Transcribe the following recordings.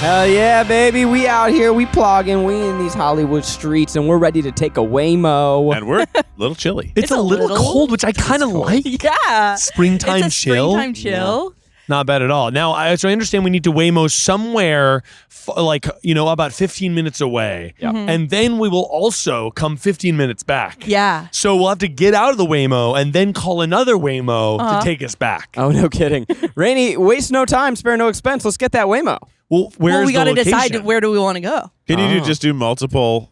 Hell yeah, baby. We out here. We plogging. We in these Hollywood streets, and we're ready to take a Waymo. And we're a little chilly. It's a little cold, which I kind of like. Yeah. Springtime it's a chill. Springtime chill. Not bad at all. Now, so I understand we need to Waymo somewhere, about 15 minutes away. Yep. And then we will also come 15 minutes back. Yeah. So we'll have to get out of the Waymo and then call another Waymo to take us back. Oh, no kidding. Rainie, waste no time, spare no expense. Let's get that Waymo. Well, where's we got to the decide location? where do we want to go. Can you just do multiple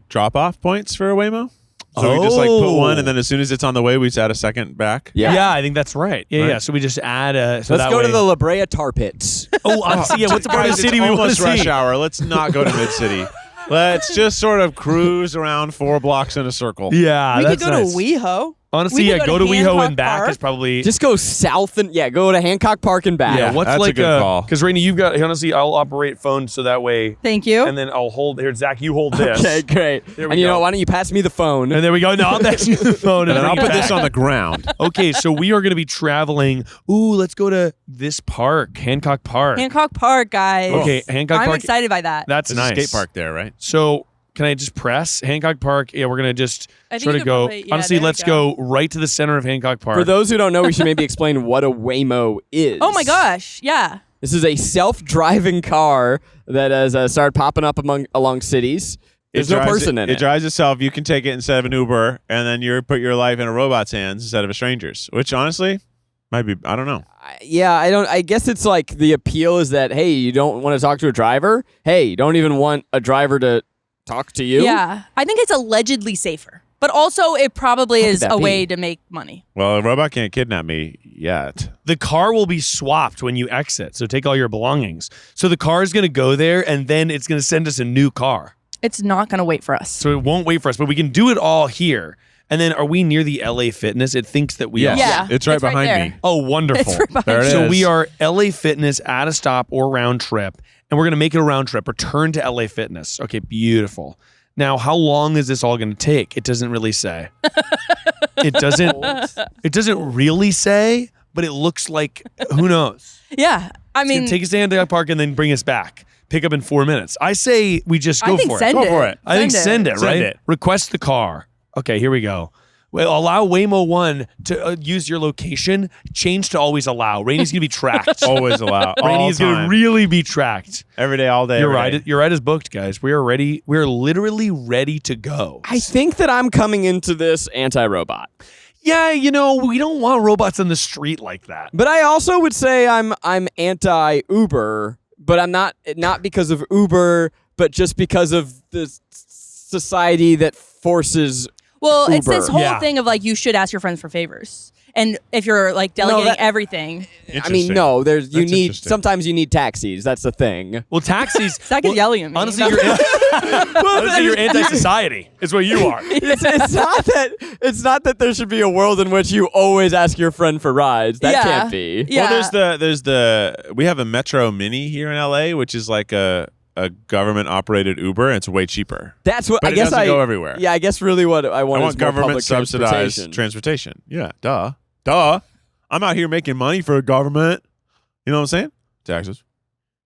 drop-off points for a Waymo? So we just put one, and then as soon as it's on the way, we just add a second back? Yeah, I think that's right. Yeah. So we just add a... So let's go to the La Brea Tar Pits. Oh, honestly, yeah. What's the part of the city we want to see? Rush hour. Let's not go to Mid-City. Let's just sort of cruise around 4 blocks in a circle. Yeah, We could that's go nice. to WeHo. Honestly, We yeah, could go to WeHo Hancock and back Park. is probably... Just go south and, go to Hancock Park and back. Yeah, what's that's like a good call. Because Rainie, you've got... Honestly, I'll operate phone so that way... Thank you. And then I'll hold... Here, Zach, you hold this. Okay, great. There we And you go. know, why don't you pass me the phone? And there we go. No, I'll pass you the phone. And then bring I'll it put back. this on the ground. Okay, so we are going to be traveling. Ooh, let's go to this park, Hancock Park. Hancock Park, guys. Okay, Hancock I'm Park. excited by that. That's There's nice. a skate park there, right? So can I just press Hancock Park? Yeah, we're going to just I think sort you of could go. probably- honestly, there let's you go. go right to the center of Hancock Park. For those who don't know, we should maybe explain what a Waymo is. Oh my gosh. Yeah. This is a self-driving car that has started popping up along cities. There's no person in it. It drives itself. You can take it instead of an Uber, and then you put your life in a robot's hands instead of a stranger's, which honestly might be, I don't know. I guess it's like the appeal is that, hey, you don't want to talk to a driver? Hey, you don't even want a driver to talk to you? Yeah. I think it's allegedly safer. But also, it probably How could is that a be? way to make money. Well, a robot can't kidnap me yet. the car will be swapped when you exit. So take all your belongings. So the car is going to go there, and then it's going to send us a new car. It's not going to wait for us. So it won't wait for us, but we can do it all here. And then are we near the LA Fitness? It thinks that we are. Yeah. It's right behind there. me. Oh, wonderful. It's right behind There it So is. we are LA Fitness at a stop or round trip, and we're going to make it a round trip, return to LA Fitness. Okay, beautiful. Now, how long is this all going to take? It doesn't really say. It doesn't really say, but it looks like, who knows? Yeah. I It's mean, gonna take us to Hancock Park and then bring us back. Pick up in 4 minutes. I say we just go I think for send it. it. Go for it. I think send it, right? Send it. Request the car. Okay, here we go. Well, allow Waymo 1 to use your location. Change to always allow. Rainie's going to be tracked. Always allow. Rainey is going to really be tracked. Every day, all day. You're every right. day. Your ride is booked, guys. We are ready. We are literally ready to go. I think that I'm coming into this anti-robot. Yeah, you know, we don't want robots on the street like that. But I also would say I'm anti-Uber, but I'm not because of Uber, but just because of the society that forces. well, it's this Uber. whole Yeah. thing of like, you should ask your friends for favors. And if you're like delegating that- everything, I mean, Interesting. no, That's interesting. sometimes you need taxis. That's the thing. Well, taxis. Zach is yelling at me. Honestly, you're anti-society. Is what you are. It's not that there should be a world in which you always ask your friend for rides. That Yeah. can't be. Yeah. Well, we have a Metro Mini here in LA, which is like a government operated Uber, and it's way cheaper. That's what But I it guess doesn't go everywhere. Yeah, I guess really what I want I is want more government public subsidized transportation. Yeah, duh. I'm out here making money for a government. You know what I'm saying? Taxes.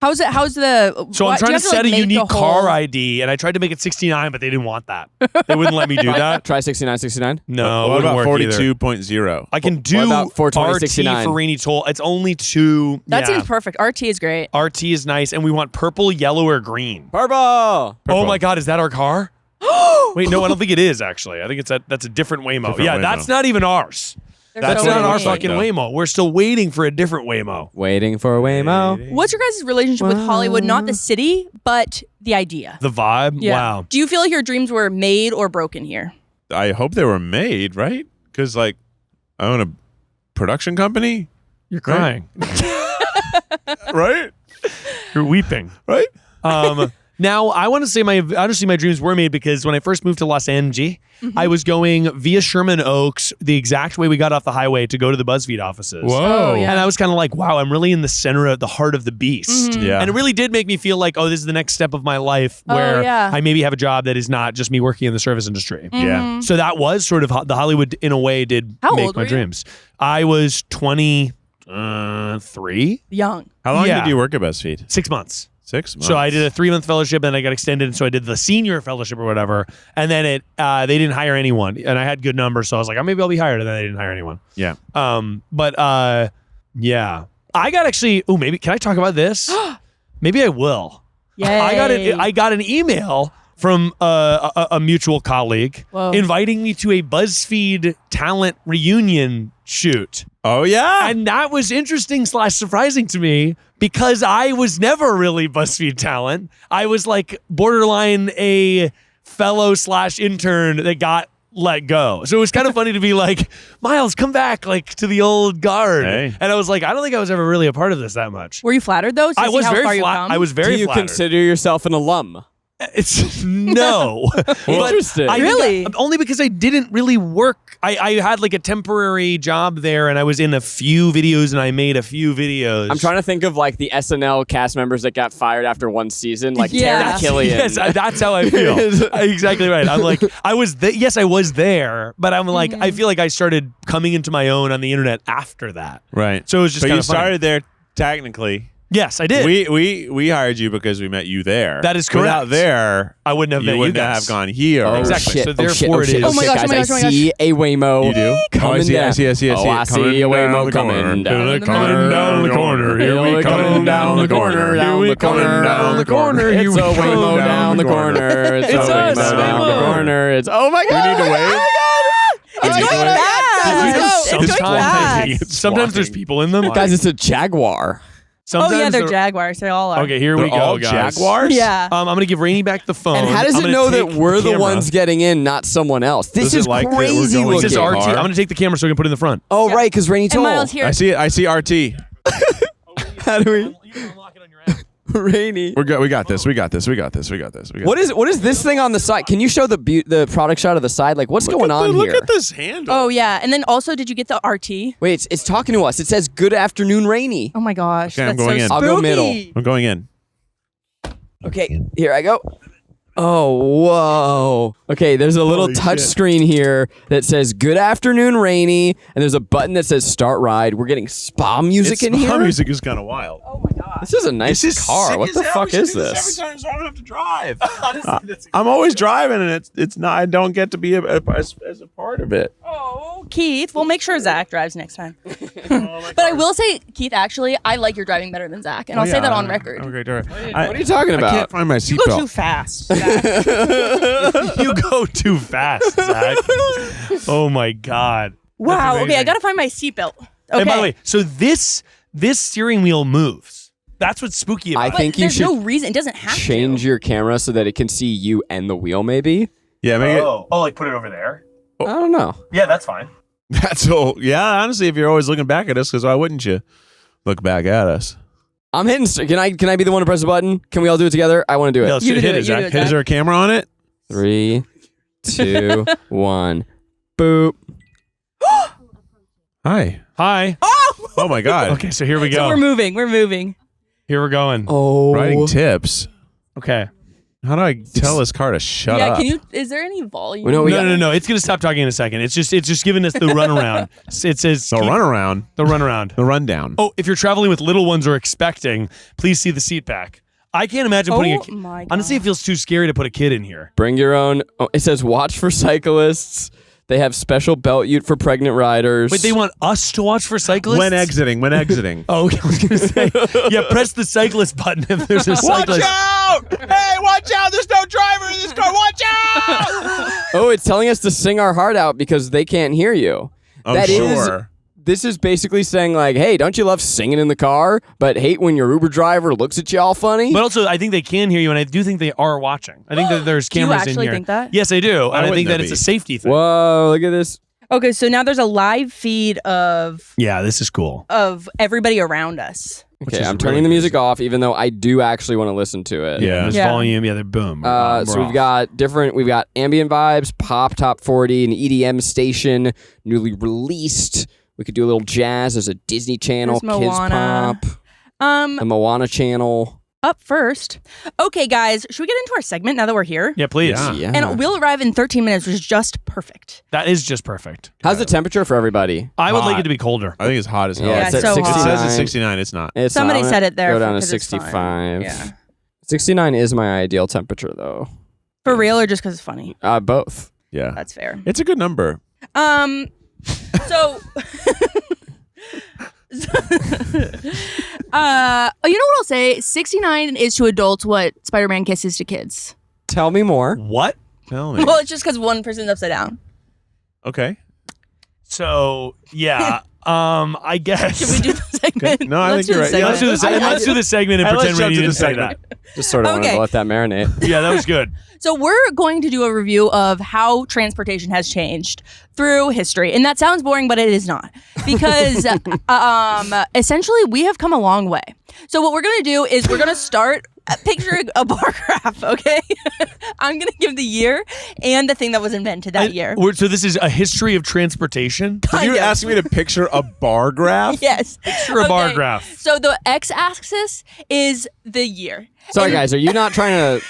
How's the? So what- I'm do trying you to have set a like, make unique the car whole- ID, and I tried to make it 69, but they didn't want that. They wouldn't let me do that. Try 6969. No, What it wouldn't about work either. 42.0? I can do about 420, RT 69? for Rainy Toll. It's only two. That yeah. seems perfect. RT is great. RT is nice, and we want purple, yellow, or green. Purple. Oh my God, is that our car? Wait, no, I don't think it is actually. I think that's a different Waymo. Different yeah, Waymo. that's not even ours. They're That's so not our annoying. fucking Waymo. We're still waiting for a different Waymo. Waiting for a Waymo. What's your guys' relationship with Hollywood? Not the city, but the idea. The vibe? Yeah. Wow. Do you feel like your dreams were made or broken here? I hope they were made, right? Because, like, I own a production company, You're crying. right? You're weeping. Right? Now, I want to say my dreams were made because when I first moved to Los Angeles, I was going via Sherman Oaks, the exact way we got off the highway to go to the BuzzFeed offices. Oh, yeah. And I was kind of like, wow, I'm really in the center of the heart of the beast. Yeah. And it really did make me feel like, oh, this is the next step of my life where yeah. I maybe have a job that is not just me working in the service industry. Yeah. So that was sort of the Hollywood, in a way, did How make old my were you? dreams. I was 23, Young. How long Yeah. did you work at BuzzFeed? 6 months. 6 months. So I did a 3-month fellowship, and I got extended, and so I did the senior fellowship or whatever. And then they didn't hire anyone, and I had good numbers, so I was like, oh, maybe I'll be hired, and then they didn't hire anyone. Yeah. Yeah, I got actually. Oh, maybe can I talk about this? Maybe I will. Yay. I got an email from a mutual colleague Whoa. inviting me to a BuzzFeed talent reunion shoot. Oh yeah. And that was interesting / surprising to me because I was never really BuzzFeed talent. I was like borderline a fellow / intern that got let go. So it was kind of funny to be like, Miles, come back like to the old guard. Hey. And I was like, I don't think I was ever really a part of this that much. Were you flattered though? To I see was how very far you've flat. come? I was very Do you flattered. consider yourself an alum? It's no. Interesting. I think Really? only because I didn't really work. I had like a temporary job there, and I was in a few videos, and I made a few videos. I'm trying to think of like the SNL cast members that got fired after one season, like Yeah. Terry Killian. Yes, that's how I feel. Exactly right. I'm like, I was there, but I'm like, I feel like I started coming into my own on the internet after that. Right. So it was just But kind you of funny. started there technically. Yes, I did. We hired you because we met you there. That is correct. Without there, I wouldn't have met you you wouldn't guys. have gone here. Oh, Exactly. shit. So Oh, therefore shit. it Oh, is- shit. Oh my gosh, guys, oh my gosh, oh my I gosh. see a Waymo. You do? Coming I see down. it. I see it. Oh, I see a Waymo coming down. Coming down the corner. Here we come down the corner. Here we come down the corner. It's Here a we come Waymo down the corner. It's a It's us, Waymo down the Waymo. corner. It's oh my god. need to wave? It's Oh my going God. fast. It's going fast. Sometimes there's people in them. Guys, it's a Jaguar. Sometimes Oh yeah, they're Jaguars. They all are. Okay, here They're we go, all guys. Jaguars? Yeah. I'm gonna give Rainie back the phone. And how does I'm it gonna know that take we're the camera. ones getting in, not someone else? This Does it is like that we're crazy going It looking. says to- RT. car? I'm gonna take the camera so we can put it in the front. Oh, right, because Rainie And told. Miles here. I see it. I see RT. How do we? Rainie. We got this. We got this. We got this. We got this. We got What is this thing on the side? Can you show the product shot of the side? Like, what's going on Look here? at this handle. Oh yeah, and then also, did you get the RT? Wait, it's talking to us. It says, "Good afternoon, Rainie." Oh my gosh, Okay, I'm that's going so in. I'll go spooky. middle. I'm going in. Okay, here I go. Oh, whoa. Okay, there's a little Holy touch shit. screen here that says, "Good afternoon, Rainie," and there's a button that says "Start Ride." We're getting spa music in here. Music is kind of wild. Oh my gosh. This is a nice car. What the fuck is this? Every time, so I don't have to drive. I'm always driving, and it's not. I don't get to be as a part of it. Oh, Keith. We'll make sure Zach drives next time. But I will say, Keith, actually, I like your driving better than Zach, and I'll say that on record. I'm a great driver. What are you talking I about? can't find my You go too seatbelt. fast, Zach. You go too fast, Zach. Oh my god. Wow. That's Okay, I amazing. gotta find my seatbelt. Okay. And by the way, so this steering wheel moves. That's what's spooky about I it. but think you there's should no reason. It doesn't have change to. your camera so that it can see you and the wheel, maybe? Yeah, make it. like put it over there. I don't know. Yeah, that's fine. That's all. Yeah, honestly, if you're always looking back at us, because why wouldn't you look back at us? I'm hitting. Can I be the one to press the button? Can we all do it together? I want to do it. Yeah, let's You hit do it, it, you Zach. do it, Hit it. Is there a camera on it? 3, 2, 1. Boop. Hi. Hi. Oh my God. Okay, so here we So go. we're moving. We're moving. Here we're going. Oh. Writing tips. Okay. How do I tell this car to shut yeah. up? Can you? Is there any volume? We know we got- No. It's gonna stop talking in a second. It's just giving us the runaround. It says The runaround. The runaround. The rundown. Oh, if you're traveling with little ones or expecting, please see the seat back. I can't imagine putting Oh a. my God. Honestly, it feels too scary to put a kid in here. Bring your own. Oh, it says watch for cyclists. They have special belt ute for pregnant riders. Wait, they want us to watch for cyclists? When exiting. When exiting. Oh, I was gonna say, yeah. Press the cyclist button if there's a cyclist. out! Hey, watch out! There's no driver in this car. Watch out! Oh, it's telling us to sing our heart out because they can't hear you. Oh, That is- sure. This is basically saying like, hey, don't you love singing in the car, but hate when your Uber driver looks at you all funny? But also, I think they can hear you, and I do think they are watching. I think that there's Do you cameras in actually here. think that? Yes, I do, and I wouldn't think there that it's be? a safety thing. Whoa, look at this. Okay, so now there's a live feed of Yeah, this is cool. everybody around us. Which Okay, is I'm turning really the music off, even though I do actually want to listen to it. Yeah. There's Yeah. volume. Yeah, they're boom. So we've got ambient vibes, pop, top 40, an EDM station, newly released. We could do a little jazz. There's a Disney Channel, There's Kids Moana. Pop, the Moana Channel. Up first. Okay, guys, should we get into our segment now that we're here? Yeah, please. Yeah. And we'll arrive in 13 minutes, which is just perfect. That is just perfect. How's the temperature for everybody? I would like Hot. it to be colder. I think it's hot as hell. Yeah, Yeah, it's at so hot. 69. It says it's 69. It's not. It's Somebody not. said it there. Go down to because it's fine. 65. Yeah. 69 is my ideal temperature, though. For real or just because it's funny? Both. Yeah. That's fair. It's a good number. So, you know what I'll say? 69 is to adults what Spider-Man Kiss is to kids. Tell me more. What? Tell me. Well, it's just because one person's upside down. Okay. So, yeah. I guess. Should we do the segment? No, I think you're right. Yeah, Let's do the segment. Let's do the segment and Let's pretend jump Rainie to the didn't say segment. that. Just sort of wanted Okay. to let that marinate. Yeah, that was good. So we're going to do a review of how transportation has changed through history. And that sounds boring, but it is not. Because essentially we have come a long way. So what we're going to do is we're going to start picturing a bar graph, okay? I'm going to give the year and the thing that was invented that year. So this is a history of transportation? Did you ask me to picture a bar graph? Yes. Picture a bar graph. So the x-axis is the year. Sorry, guys. Are you not trying to?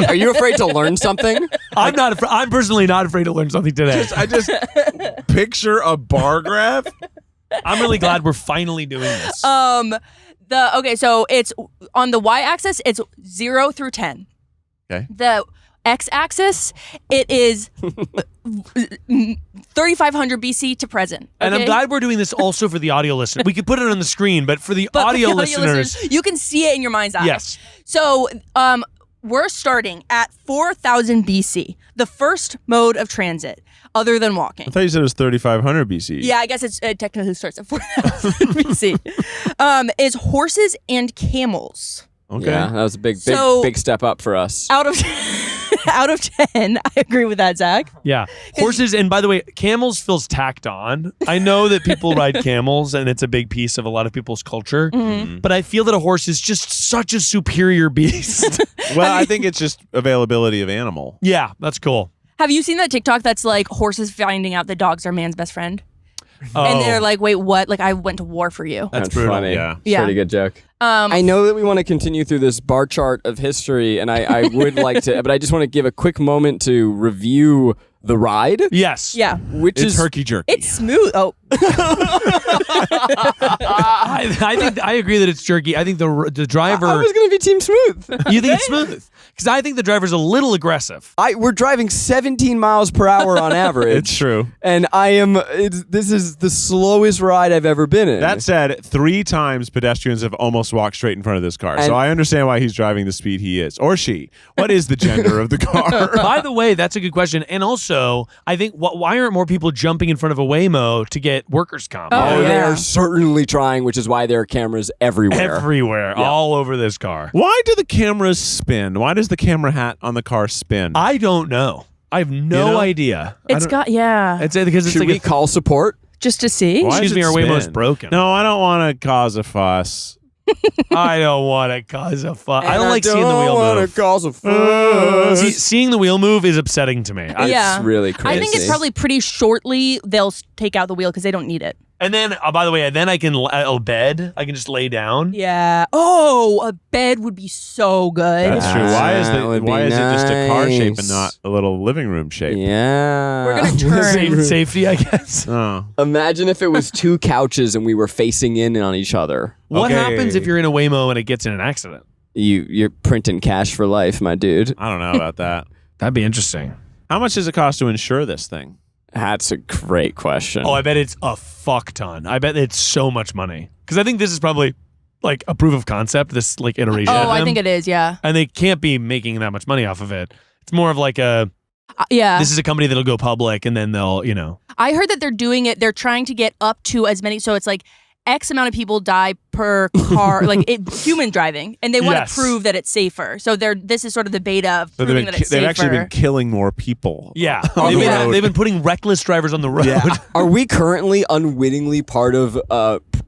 Are you afraid to learn something? I'm personally not afraid to learn something today. I just picture a bar graph. I'm really glad we're finally doing this. So it's on the y-axis, it's 0 through 10. Okay. The x-axis, it is 3500 BC to present. And I'm okay? glad we're doing this also for the audio listener. We could put it on the screen, but for the But for audio the listeners, you can see it in your mind's eye. yes. So, we're starting at 4000 BC, the first mode of transit other than walking. I thought you said it was 3500 BC. Yeah, I guess it technically starts at 4000 BC. Is horses and camels. Okay. Yeah, that was a big step up for us. Out of 10, I agree with that, Zach. Yeah. Horses, and by the way, camels feels tacked on. I know that people ride camels and it's a big piece of a lot of people's culture, but I feel that a horse is just such a superior beast. Well, I think it's just availability of animal. Yeah, that's cool. Have you seen that TikTok that's like horses finding out that dogs are man's best friend? And they're like, wait, what? Like, I went to war for you. That's brutal. funny. Yeah. Yeah. Pretty good joke. I know that we want to continue through this bar chart of history, and I would like to, but I just want to give a quick moment to review the ride. Yes. Yeah. Which It's is herky jerky. It's smooth. Oh, I think I agree that it's jerky. I think the driver. I was going to be team smooth. You think it's smooth? Because I think the driver's a little aggressive. We're driving 17 miles per hour on average. It's true. And this is the slowest ride I've ever been in. That said, 3 times pedestrians have almost walked straight in front of this car. And- So I understand why he's driving the speed he is. Or she. What is the gender of the car? By the way, that's a good question. And also, I think why aren't more people jumping in front of a Waymo to get workers' comp? Oh, They yeah. are certainly trying, which is why there are cameras everywhere. Everywhere, all over this car. Why do the cameras spin? Why does the camera hat on the car spin? I don't know. I have no know? idea. it's got, yeah. I'd say because it's Should like we call support? Just to see. Why excuse does me, it our Waymo's spin? broken. No, I don't want to cause a fuss. I don't want to cause a fuss. I And don't like seeing the wheel wanna move. cause a fuss. Seeing the wheel move is upsetting to me. Yeah. It's really crazy. I think it's probably pretty shortly they'll take out the wheel because they don't need it. And then, by the way, then I can bed. I can just lay down. Yeah. Oh, a bed would be so good. That's true. Why is That would be it just a car shape and nice. not a little living room shape? Yeah. We're gonna turn. Safety, I guess. Oh. Imagine if it was 2 couches and we were facing in on each other. What Okay. happens if you're in a Waymo and it gets in an accident? You're printing cash for life, my dude. I don't know about that. That'd be interesting. How much does it cost to insure this thing? That's a great question. Oh, I bet it's a fuck ton. I bet it's so much money. Because I think this is probably like a proof of concept, this like iteration. Oh, of I them. think it is, yeah. And they can't be making that much money off of it. It's more of like Yeah. this is a company that'll go public and then they'll, I heard that they're doing it, they're trying to get up to as many, so it's like X amount of people die per car, like human driving, and they want Yes. to prove that it's safer. So this is sort of the beta of So proving that it's they've safer. actually been killing more people. Yeah. On the road. They've been putting reckless drivers on the road. Yeah. Are we currently unwittingly part of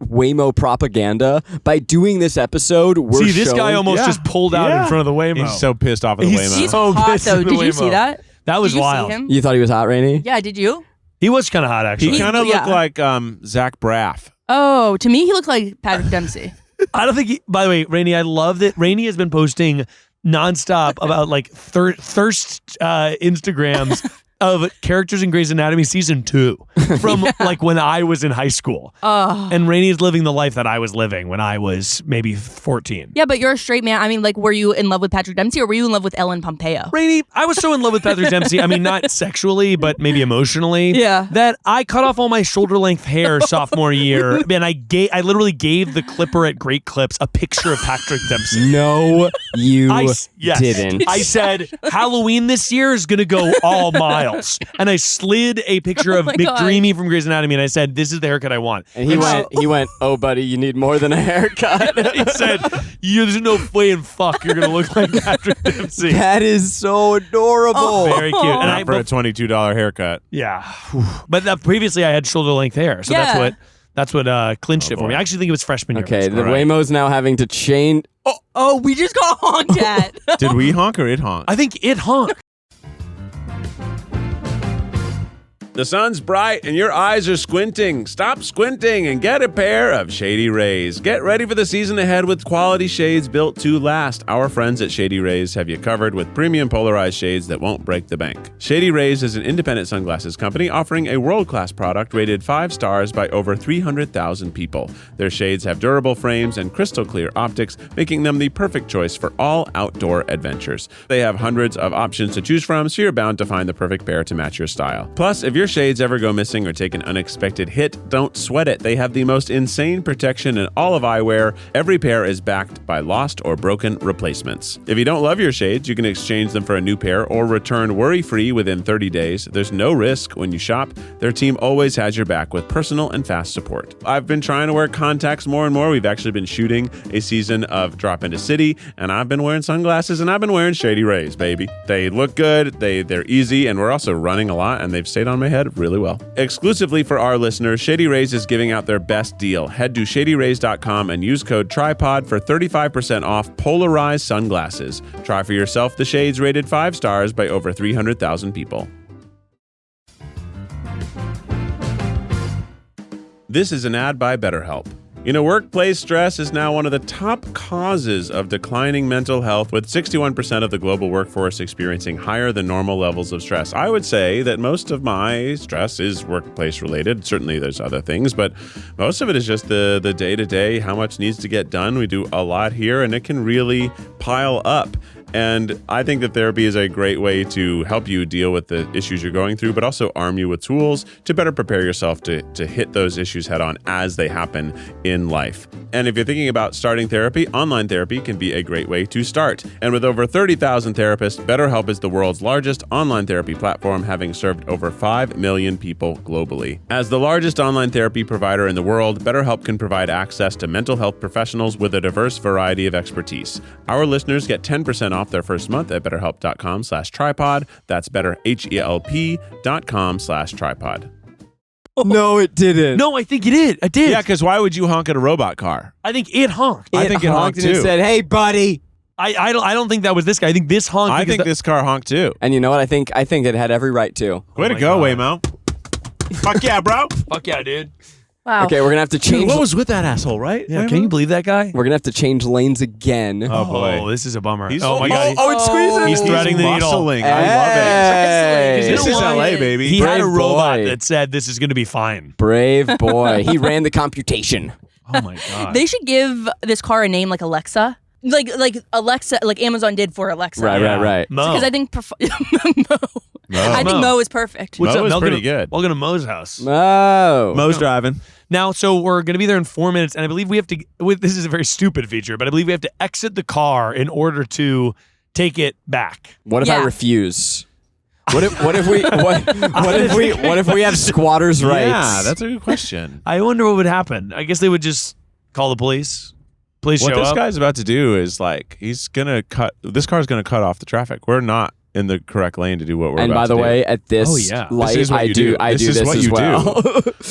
Waymo propaganda by doing this episode? We're See, this guy showing- almost just pulled out in front of the Waymo. He's so pissed off at the Waymo. He's so hot pissed though. at the Did you Waymo. see that? That was Did you wild. see him? You thought he was hot, Rainie? Yeah, did you? He was kind of hot, actually. He kind of Yeah. looked like Zach Braff. Oh, to me he looked like Patrick Dempsey. I don't think by the way, Rainie, I love that Rainie has been posting nonstop about like thirst Instagrams of characters in Grey's Anatomy season 2 from like when I was in high school. And Rainie is living the life that I was living when I was maybe 14. Yeah, but you're a straight man. I mean, like, were you in love with Patrick Dempsey or were you in love with Ellen Pompeo? Rainie, I was so in love with Patrick Dempsey. I mean, not sexually, but maybe emotionally. Yeah. That I cut off all my shoulder length hair sophomore year, and I literally gave the clipper at Great Clips a picture of Patrick Dempsey. No, you Yes. didn't. I said, Halloween this year is going to go all miles. And I slid a picture of my God. McDreamy from Grey's Anatomy, and I said, this is the haircut I want. And he went, oh, buddy, you need more than a haircut. He said, there's no way in fuck you're going to look like Patrick Dempsey. That is so adorable. Very cute. And Not for a $22 haircut. yeah. But previously I had shoulder length hair, so Yeah. that's what clinched it for me. I actually think it was freshman year. Okay, the All right. Waymo's now having to change. Oh, we just got honked at. Did we honk or it honk? I think it honked. The sun's bright and your eyes are squinting. Stop squinting and get a pair of Shady Rays. Get ready for the season ahead with quality shades built to last. Our friends at Shady Rays have you covered with premium polarized shades that won't break the bank. Shady Rays is an independent sunglasses company offering a world-class product rated 5 stars by over 300,000 people. Their shades have durable frames and crystal clear optics, making them the perfect choice for all outdoor adventures. They have hundreds of options to choose from, so you're bound to find the perfect pair to match your style. Plus, if your shades ever go missing or take an unexpected hit, don't sweat it. They have the most insane protection in all of eyewear. Every pair is backed by lost or broken replacements. If you don't love your shades, you can exchange them for a new pair or return worry-free within 30 days. There's no risk when you shop. Their team always has your back with personal and fast support. I've been trying to wear contacts more and more. We've actually been shooting a season of Drop Into City, and I've been wearing sunglasses, and I've been wearing Shady Rays, baby. They look good, they're easy, and we're also running a lot, and they've stayed on my head really well. Exclusively for our listeners, Shady Rays is giving out their best deal. Head to shadyrays.com and use code TRIPOD for 35% off polarized sunglasses. Try for yourself the shades rated 5 stars by over 300,000 people. This is an ad by BetterHelp. You know, workplace stress is now one of the top causes of declining mental health, with 61% of the global workforce experiencing higher than normal levels of stress. I would say that most of my stress is workplace related. Certainly there's other things, but most of it is just the day-to-day, how much needs to get done. We do a lot here, and it can really pile up. And I think that therapy is a great way to help you deal with the issues you're going through, but also arm you with tools to better prepare yourself to hit those issues head on as they happen in life. And if you're thinking about starting therapy, online therapy can be a great way to start. And with over 30,000 therapists, BetterHelp is the world's largest online therapy platform, having served over 5 million people globally. As the largest online therapy provider in the world, BetterHelp can provide access to mental health professionals with a diverse variety of expertise. Our listeners get 10% off their first month at betterhelp.com/tripod. That's betterhelp.com/tripod. No, it didn't. No, I think it did. I did. Yeah, because why would you honk at a robot car? I think it honked. I think it honked and it too. said, "Hey, buddy." I don't think that was this guy. I think this honked. I because think this car honked too. And you know what? I think it had every right to. Way to my go, God. Waymo. Fuck yeah, bro. Fuck yeah, dude. Wow. Okay, we're gonna have to change. What was with that asshole, right? Yeah, Waymo? can you believe that guy? We're gonna have to change lanes again. Oh, boy. Oh, this is a bummer. He's- oh my god. it's squeezing. He's threading the needle. muscling. I Hey. love Hey. it. This You is know LA, why? baby. He had a Brave robot boy. that said this is going to be fine. Brave boy. He ran the computation. Oh my god. They should give this car a name like Alexa. Like Alexa, like Amazon did for Alexa. Right. Mo. Because I think Mo. I think Mo. Mo is perfect. Mo was Mel, pretty gonna- good. Welcome to Mo's house. Oh. Mo's driving. Now, so we're going to be there in 4 minutes, and I believe we have to. This is a very stupid feature, but I believe we have to exit the car in order to take it back. What if I Yeah. refuse? What if we have squatters' rights? Yeah, that's a good question. I wonder what would happen. I guess they would just call the police. Police What show this up. guy's about to do is this car's gonna cut off the traffic. We're not in the correct lane to do what we're And about by the to way, at this Oh, yeah. light, This is what I you do do. I This do is this what as you do. well.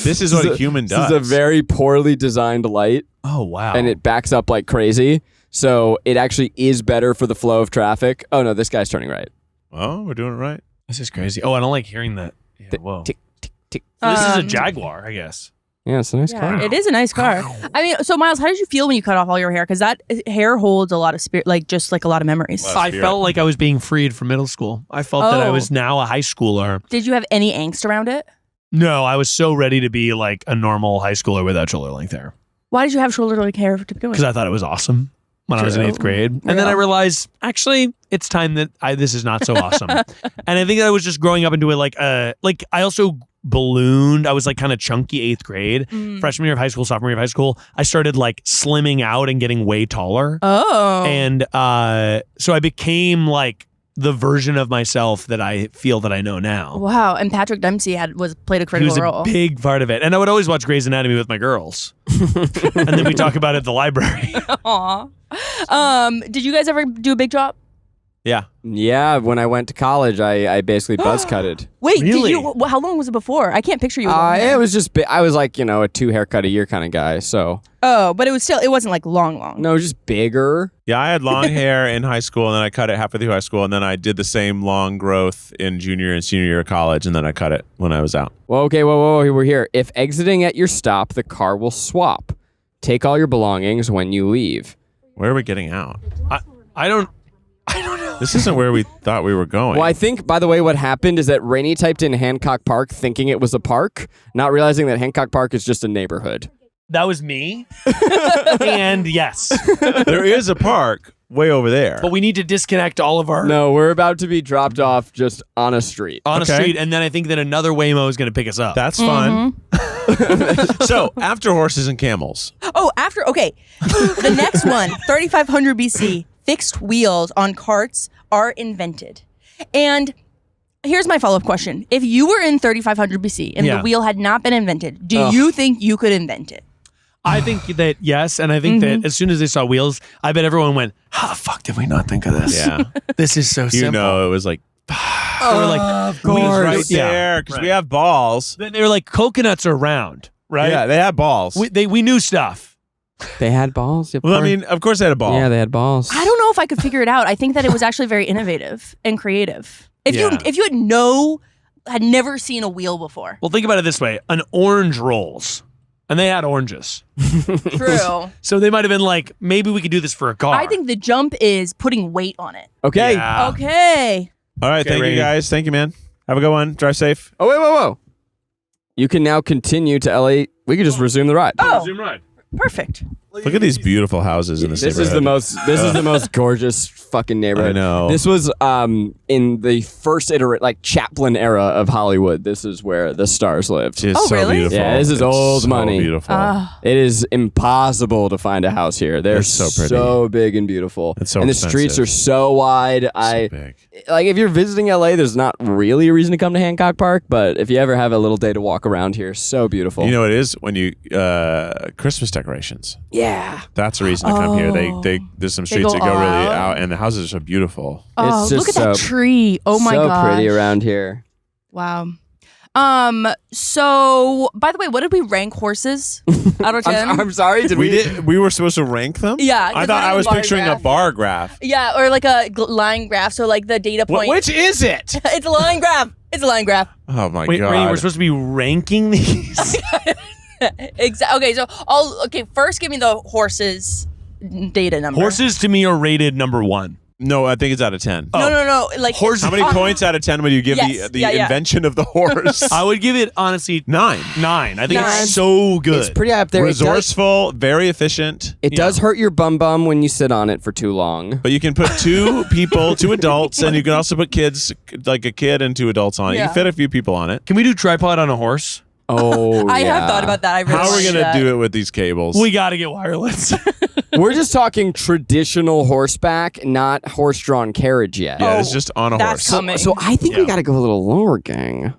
This is what a human does. This is a very poorly designed light, Oh wow. and it backs up like crazy. So it actually is better for the flow of traffic. Oh no, this guy's turning right. Oh, we're doing it right. This is crazy. Oh, I don't like hearing that. Yeah, Tick, whoa. tick, tick, tick. This is a Um, Jaguar, I guess. Yeah, it's a nice car. It is a nice car. I mean, so Miles, how did you feel when you cut off all your hair? Because that hair holds a lot of spirit, like just like a lot of memories. I felt like I was being freed from middle school. I felt that I was now a high schooler. Did you have any angst around it? No, I was so ready to be like a normal high schooler without shoulder length hair. Why did you have shoulder length hair to begin with? Because I thought it was awesome when I was in 8th grade. And then I realized, actually, it's time that this is not so awesome. And I think I was just growing up into it like I also ballooned. I was like kind of chunky 8th grade. Freshman year of high school, sophomore year of high school, I started like slimming out and getting way taller. Oh. And so I became like the version of myself that I feel that I know now. Wow. And Patrick Dempsey played a critical role. He was a big part of it. And I would always watch Grey's Anatomy with my girls. And then we talk about it at the library. Aw. Did you guys ever do a big drop? Yeah. Yeah, when I went to college, I basically buzz cutted. Wait, Really? did you? How long was it before? I can't picture you. with long It hair. was just, I was like, a 2 haircut a year kind of guy. So, Oh, but it wasn't like long. no, just bigger. Yeah, I had long hair in high school, and then I cut it halfway through high school, and then I did the same long growth in junior and senior year of college, and then I cut it when I was out. Well, okay, whoa, we're here. If exiting at your stop, the car will swap. Take all your belongings when you leave. Where are we getting out? I don't know. This isn't where we thought we were going. Well, I think, by the way, what happened is that Rainie typed in Hancock Park thinking it was a park, not realizing that Hancock Park is just a neighborhood. That was me. And yes. There is a park way over there. But we need to disconnect all of our No, we're about to be dropped off just on a street. on a Okay. street, and then I think that another Waymo is going to pick us up. That's fun. So, after horses and camels. Oh, okay. The next one, 3500 BC, fixed wheels on carts are invented. And here's my follow-up question. If you were in 3500 BC and the wheel had not been invented, do you think you could invent it? I think that yes, and I think that as soon as they saw wheels, I bet everyone went, "How the fuck did we not think of this? Yeah. This is so simple." It was like, They were like, Of it was course. right there, because we have balls. Then they were like, coconuts are round, right? Yeah, they had balls. We knew stuff. They had balls? Of well, I course. mean, of course they had a ball. Yeah, they had balls. I don't know if I could figure it out. I think that it was actually very innovative and creative. If you had never seen a wheel before. Well, think about it this way: an orange rolls, and they had oranges, True. so they might have been like, maybe we could do this for a car. I think the jump is putting weight on it. Okay. Yeah. Okay. All right, Okay, thank Rainie. you guys. Thank you, man. Have a good one. Drive safe. Oh, wait, whoa. You can now continue to LA. We can just resume the ride. Oh, Zoom ride. perfect. Look at these beautiful houses in this This is the neighborhood. most most gorgeous fucking neighborhood. I know. This was in the first Chaplin era of Hollywood. This is where the stars lived. It's Oh, so really? beautiful. Yeah, this is It's old so money. Beautiful. It is impossible to find a house here. They're It's so pretty. so big and beautiful. It's so and the expensive. streets are so wide. So big. Like if you're visiting LA, there's not really a reason to come to Hancock Park, but if you ever have a little day to walk around here, so beautiful. You know what it is when you Christmas decorations. Yeah. That's the reason to come here. They there's some streets go that go all really out. out, and the houses are so beautiful. Oh, It's just look at that so- tree. Oh my so god. pretty around here. Wow. So by the way, what did we rank horses out of 10? I'm sorry. Did we? We were supposed to rank them. Yeah, 'cause I thought we're I was doing picturing bar a bar graph. Yeah, or like a line graph. So like the data point. Which is it? It's a line graph. It's a line graph. Oh my Wait, god! Rainie, we're supposed to be ranking these. Okay, so first give me the horses data number. Horses to me are rated number 1. No, I think it's out of 10. No. Like Horses. How many points out of 10 would you give Yes, the yeah. invention of the horse? I would give it honestly 9. 9. I think 9. it's so good. It's pretty up there. Resourceful, very efficient. It does hurt your bum when you sit on it for too long. But you can put 2 adults, and you can also put kids, like a kid and 2 adults on it. You Yeah. can fit a few people on it. Can we do tripod on a horse? Oh, I yeah. have thought about that. I really How are we want going to that. do it with these cables? We got to get wireless. We're just talking traditional horseback, not horse-drawn carriage yet. Yeah, it's just on a That's horse. coming. So I think we Yeah. got to go a little lower, gang.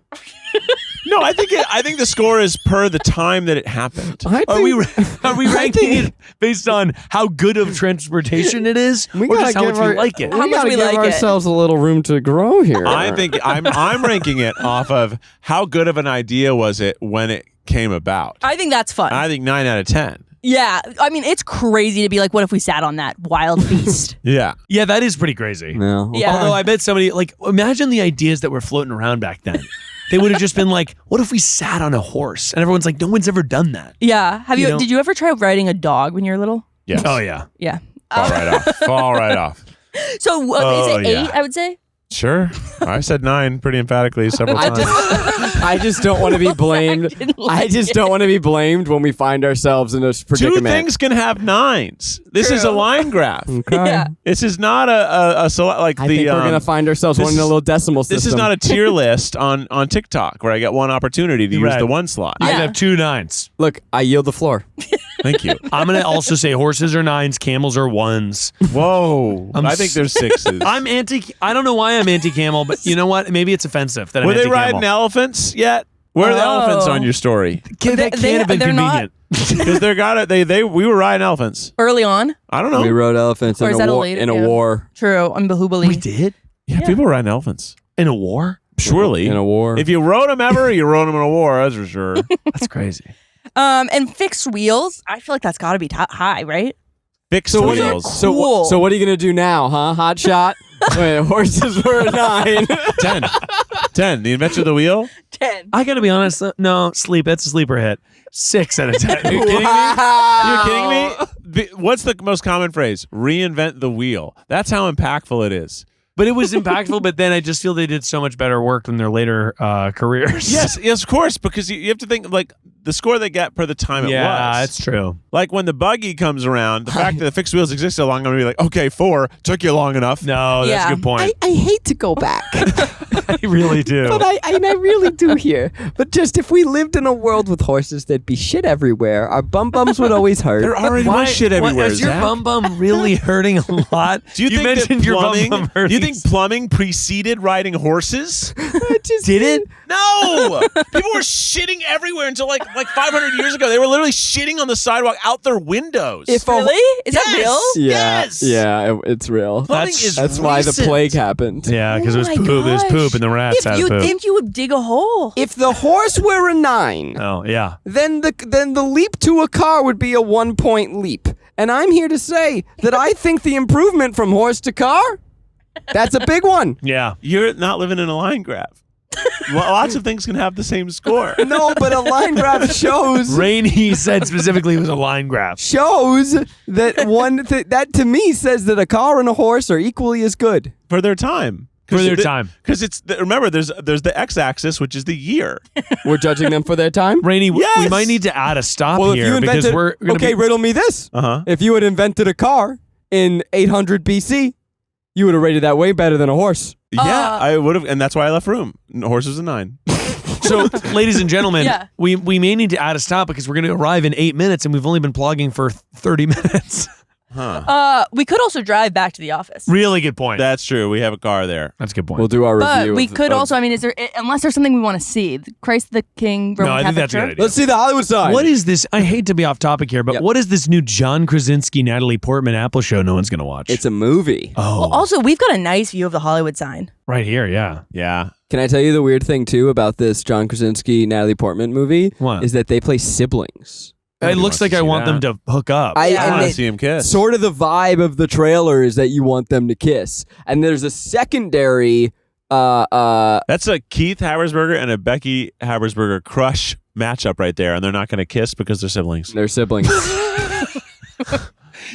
No, I think the score is per the time that it happened. Are we ranking it based on how good of transportation it is, or just how much we like it? How much gotta we give like it. ourselves a little room to grow here. I think I'm ranking it off of how good of an idea was it when it came about. I think that's fun. I think 9 out of 10. Yeah, I mean, it's crazy to be like, what if we sat on that wild beast? Yeah. Yeah, that is pretty crazy. No. Yeah. Although I bet somebody, like, imagine the ideas that were floating around back then. they would have just been like, what if we sat on a horse? And everyone's like, no one's ever done that. Yeah. You know? Did you ever try riding a dog when you were little? Yes. Oh, yeah. Yeah. Fall right off. Fall right off. So is it 8, yeah. I would say? Sure. I said 9 pretty emphatically several times. I just don't want to be blamed. I just don't want to be blamed when we find ourselves in a predicament. 2 things can have 9s. This is a line graph. Okay. Yeah. This is not a like I the. think we're gonna find ourselves this one in a is- little decimal system. This is not a tier list on TikTok where I get one opportunity to use Right. the 1 slot. I'd Yeah. have 2 9s. Look, I yield the floor. Thank you. I'm going to also say horses are 9s, camels are 1s. Whoa. I think there's 6s. I don't know why I'm anti-camel, but you know what? Maybe it's offensive that I'm Were they anti-camel. riding elephants yet? Where are the Oh. elephants on your story? That They- can't have been they're not- convenient. Because we were riding elephants. Early on? I don't know. We rode elephants Or is in that a a war. later- In a yeah. war. True. On Bahubali. We did? Yeah, people were riding elephants. In a war? Surely. In a war. If you rode them ever, you rode them in a war, that's for sure. That's crazy. And fixed wheels. I feel like that's got to be high, right? Fixed So what, wheels. Cool. so what are you gonna do now, huh? Hot shot. Wait, horses were a 9. 10. 10. The invention of the wheel? 10. I got to be honest. No, sleep. That's a sleeper hit. 6 out of 10. Are you kidding me? Wow. You're kidding me? What's the most common phrase? Reinvent the wheel. That's how impactful it is. But it was impactful, but then I just feel they did so much better work in their later careers. Yes, of course, because you have to think like the score they get per the time it Yeah, was. that's true. Like when the buggy comes around, the fact that the fixed wheels exist so long, I'm going to be like, okay, 4, took you long enough. No, that's Yeah. a good point. I hate to go back, I really do. but I really do here. But just if we lived in a world with horses, there'd be shit everywhere. Our bums would always hurt. There already was shit everywhere, Is your Zach. bum really hurting a lot? Do you, think mentioned that your plumbing, bum hurting? do you think plumbing preceded riding horses? Did it? No! People were shitting everywhere until like 500 years ago. They were literally shitting on the sidewalk out their windows. If a- Really? Is that Yes! real? Yeah, Yes! yeah, it's real. Plumbing is That's why the recent. plague happened. Yeah, because Oh it was my poop. It was gosh. poop, and the rats had If you poop. think you would dig a hole. If the horse were a 9, Oh yeah. then the leap to a car would be a 1-point leap. And I'm here to say that I think the improvement from horse to car, that's a big one. Yeah. You're not living in a line graph. Lots of things can have the same score. No, but a line graph shows Rainey said specifically it was a line graph. that that to me says that a car and a horse are equally as good. For their time. For their time. Because remember, there's the x-axis, which is the year. We're judging them for their time. Rainey, we Yes! might need to add a stop Well, if here you because invented, we're gonna okay, be, riddle me this: Uh-huh. if you had invented a car in 800 BC, you would have rated that way better than a horse. Yeah, I would have, and that's why I left room. Horse was a 9. So, ladies and gentlemen, Yeah. we may need to add a stop because we're going to arrive in 8 minutes and we've only been plugging for 30 minutes. Huh. We could also drive back to the office. Really good point. That's true. We have a car there. That's a good point. We'll do our But review. we of- could of- also, I mean, is there, unless there's something we want to see, Christ the King, Roman No, I think Catholic that's a good Church? idea. Let's see the Hollywood side. What is this? I hate to be off topic here, but Yep. what is this new John Krasinski, Natalie Portman Apple show no one's going to watch? It's a movie. oh, Well, also, we've got a nice view of the Hollywood sign. right here, yeah. Yeah. Can I tell you the weird thing too about this John Krasinski, Natalie Portman movie? What? Is that they play siblings. It looks like I want them that. to hook up. I and want to it- see him kiss. Sort of the vibe of the trailer is that you want them to kiss, and there's a secondary. That's a Keith Habersberger and a Becky Habersberger crush matchup right there, and they're not going to kiss because they're siblings. They're siblings.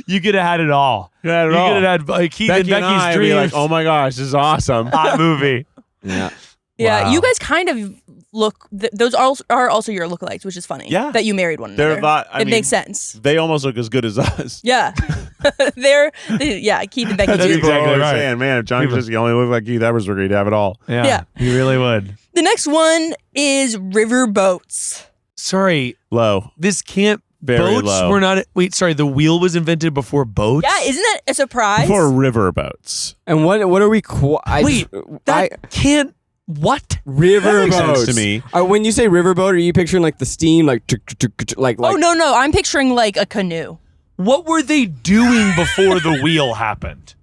You could have had it all. You had it You all. could have had Keith and Becky and Becky's I would dreams. be like, oh my gosh, this is awesome. hot movie. yeah. Yeah, Wow. you guys kind of look, those are also your lookalikes, which is funny. Yeah. That you married one They're another. a lot. I It mean, makes sense. They almost look as good as us. Yeah. yeah, Keith and Becky That's too. exactly People are always right. saying, man, if John People- Krasinski only looked like Keith Habersberger, he'd have it all. Yeah, Yeah. you really would. The next one is river boats. Sorry, Low. this can't. Very boats low. were not. Wait, sorry. The wheel was invented before boats. Yeah, isn't that a surprise? For river boats. And what are we? Wait, that can't. What? river That makes sense boats to me. When you say riverboat, are you picturing like the steam, like Oh, no, I'm picturing like a canoe. What were they doing before the wheel happened?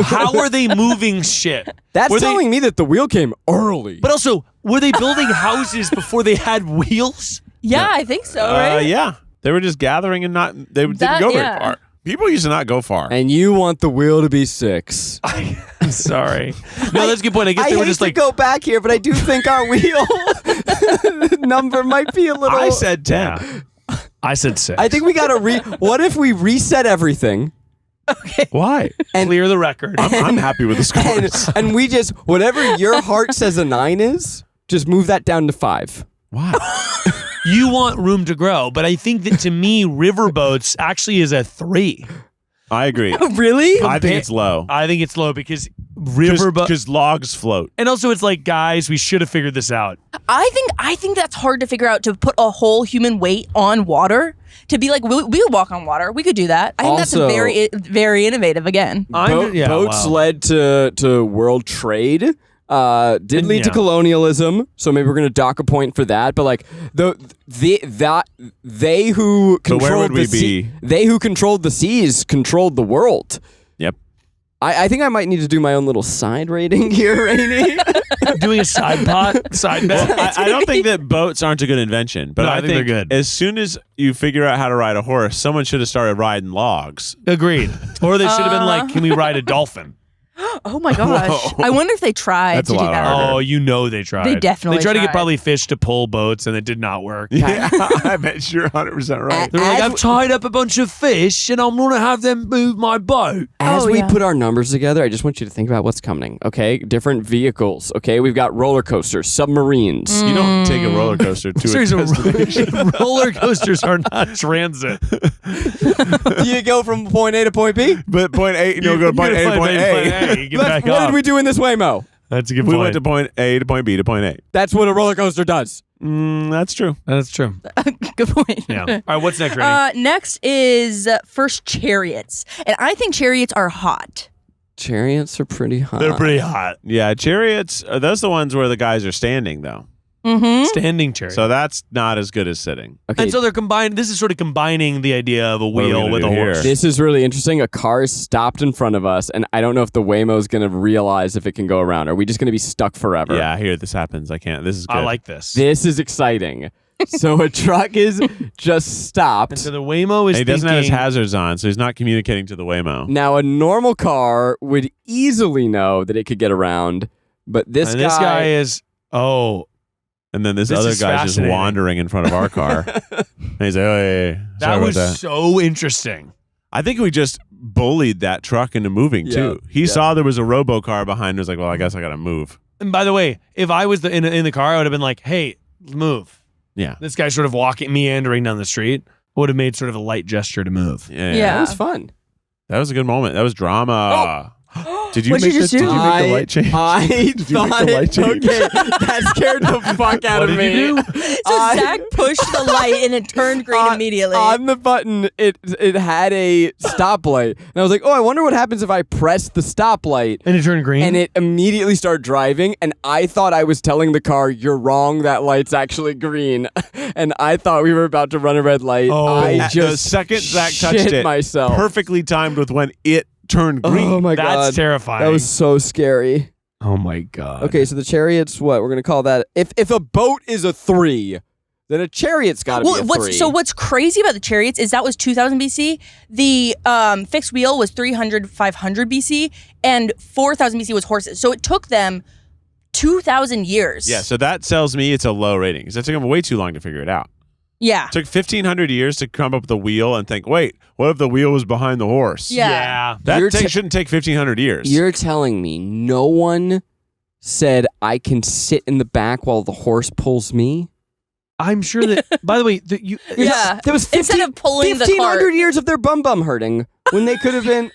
How are they moving shit? That's Were they- telling me that the wheel came early. But also, were they building houses before they had wheels? Yeah, I think so, right? Yeah. They were just gathering and not, they didn't That- go very yeah. far. People used to not go far. And you want the wheel to be 6. I'm sorry. No, that's a good point. I guess they were just like, go back here, but I do think our wheel number might be a little. I said 10. yeah. I said 6. I think we got to what if we reset everything? Why? And clear the record. I'm happy with the scores. and we just whatever your heart says a 9 is, just move that down to 5. Why? You want room to grow, but I think that to me, riverboats actually is a 3. I agree. Really? I think it's low. I think it's low because riverboat. Because logs float. And also, it's like, guys, we should have figured this out. I think that's hard to figure out, to put a whole human weight on water. To be like, we would walk on water. We could do that. I think that's Also- very, very innovative again. Boats led to world trade. Did lead to Yeah. colonialism, so maybe we're gonna dock a point for that. But like they who But where controlled would we the sea, be? they who controlled the seas controlled the world. Yep. I think I might need to do my own little side rating here, Rainie. Doing a side bet. I don't think that boats aren't a good invention, but No, I think they're good. as soon as you figure out how to ride a horse, someone should have started riding logs. Agreed. Or they should have been like, can we ride a dolphin? Oh my gosh! Whoa. I wonder if they tried That's to a do lot that. harder. Oh, you know they tried. They definitely They tried to get tried. probably fish to pull boats, and it did not work. Yeah, I bet you're 100% right. They're like, As I've tied up a bunch of fish, and I'm going to have them move my boat. As Oh, we yeah. put our numbers together, I just want you to think about what's coming. Okay, different vehicles. Okay, we've got roller coasters, submarines. You don't take a roller coaster to a Seriously, destination. roller coasters are not transit. You go from point A to point B. But point A, you don't go to point A to point A. You get What back did up. we do in this Waymo? That's a good We point. went to point A to point B to point A. That's what a roller coaster does. That's true. That's true. Good point. Yeah. All right, what's next, Rainie? Next is first chariots, and I think chariots are hot. Chariots are pretty hot. They're pretty hot. Yeah, chariots, those the ones where the guys are standing, though. Mm-hmm. Standing chariot. So that's not as good as sitting. Okay, and so they're combined. This is sort of combining the idea of a are we wheel gonna with do a here? horse. this is really interesting. A car is stopped in front of us, and I don't know if the Waymo's going to realize if it can go around. Are we just going to be stuck forever? Yeah, here, this happens. I can't. This is good. I like this. This is exciting. So a truck is just stopped. And so the Waymo is And he doesn't have his thinking- hazards on, so he's not communicating to the Waymo. Now, a normal car would easily know that it could get around, but this and guy, this guy is, And then this This other is guy's just fascinating. wandering in front of our car. And he's like, oh, yeah, that sorry was about that. so interesting. I think we just bullied that truck into moving, too. He saw there was a robo-car behind and was like, well, I guess I got to move. And by the way, if I was in the car, I would have been like, hey, move. Yeah. This guy's sort of meandering down the street. Would have made sort of a light gesture to move. Yeah. Yeah. that was fun. That was a good moment. That was drama. Did you What'd make you just the, do? Did you make the light change? I Did you make thought the light change? okay, that scared the fuck out What of did me. you do? So Zach pushed the light and it turned green immediately. On the button, it had a stoplight, and I was like, "Oh, I wonder what happens if I press the stoplight." And it turned green. And it immediately started driving, and I thought I was telling the car, "You're wrong. That light's actually green." And I thought we were about to run a red light. Oh. I The just second Zach shit touched it, myself. perfectly timed with when it turned green. Oh my That's god, terrifying. that was so scary. oh my god. Okay, so the chariot's what we're gonna call that? If a boat is a 3, then a chariot's got to be a 3. What's crazy about the chariots is that was 2000 BC. The fixed wheel was 300, 500 BC, and 4000 BC was horses. So it took them 2,000 years. Yeah, so that tells me it's a low rating because that took him way too long to figure it out. Yeah. It took 1,500 years to come up with the wheel and think, wait, what if the wheel was behind the horse? Yeah. That You're shouldn't take 1,500 years. You're telling me no one said I can sit in the back while the horse pulls me? I'm sure that. By the way, that you. Yeah. There was Instead of pulling the 1,500 cart. years of their bum hurting when they could have been.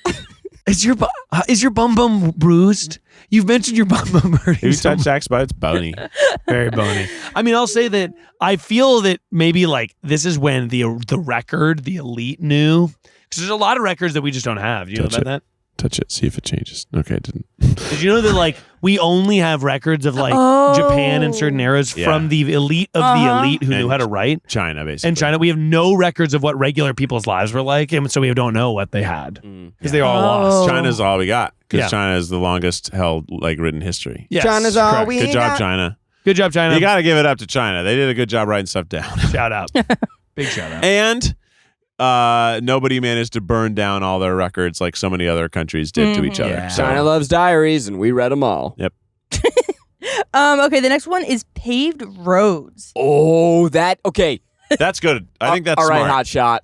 Is your bum bruised? You've mentioned your bum hurting. If you so touch Zach's butt, it's bony. very bony. I mean, I'll say that I feel that maybe like this is when the record, the elite knew, because there's a lot of records that we just don't have. Do you know Touch about that? Touch it, see if it changes. Okay, it didn't. Did you know that like we only have records of like Japan and certain eras Yeah. from the elite of the elite who knew And how to write? China, basically. And China, we have no records of what regular people's lives were like, and so we don't know what they had because they all lost. China's all we got because Yeah. China is the longest held written history. Yes, China's all correct. we Good job, got. China. Good job, China. You got to give it up to China. They did a good job writing stuff down. Shout out. Big shout out. And nobody managed to burn down all their records like so many other countries did to each other. Yeah. So, China loves diaries, and we read them all. Yep. Okay, the next one is paved roads. Oh, okay. That's good. I think that's all right, smart. hot shot.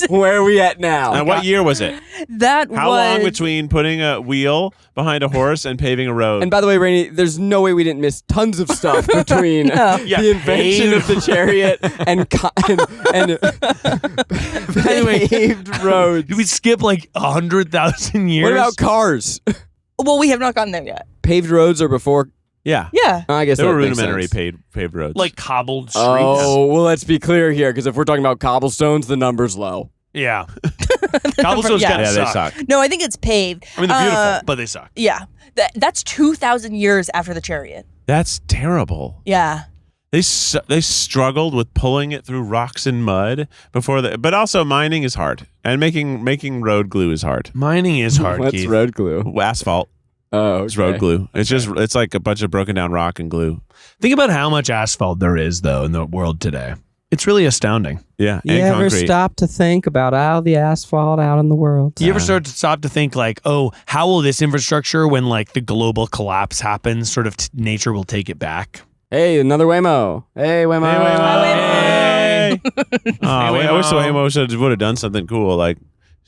Where are we at now? And what year was it? How long between putting a wheel behind a horse and paving a road? And by the way, Rainie, there's no way we didn't miss tons of stuff between the invention of the chariot and paved roads. Did we skip like 100,000 years? What about cars? Well, we have not gotten there yet. Paved roads are before. yeah. Yeah. I guess They that were makes rudimentary sense. paved roads. like cobbled streets? Oh, well, let's be clear here, because if we're talking about cobblestones, the number's low. Yeah. Cobblestones Yeah. kind of yeah, they suck. suck. No, I think it's paved. I mean, they're beautiful, but they suck. Yeah. That's 2,000 years after the chariot. That's terrible. Yeah. They struggled with pulling it through rocks and mud before but also mining is hard, and making road glue is hard. Mining is hard, What's Keith. road glue? Asphalt Oh, is road glue. It's like a bunch of broken down rock and glue. Think about how much asphalt there is, though, in the world today. It's really astounding. Yeah, You and ever concrete. stop to think about all the asphalt out in the world? Do you ever stop to think like, oh, how will this infrastructure, when like the global collapse happens, sort of nature will take it back? Hey, another Waymo. Hey, Waymo. Hey. Hey, I wish the Waymo. Waymo would have done something cool, like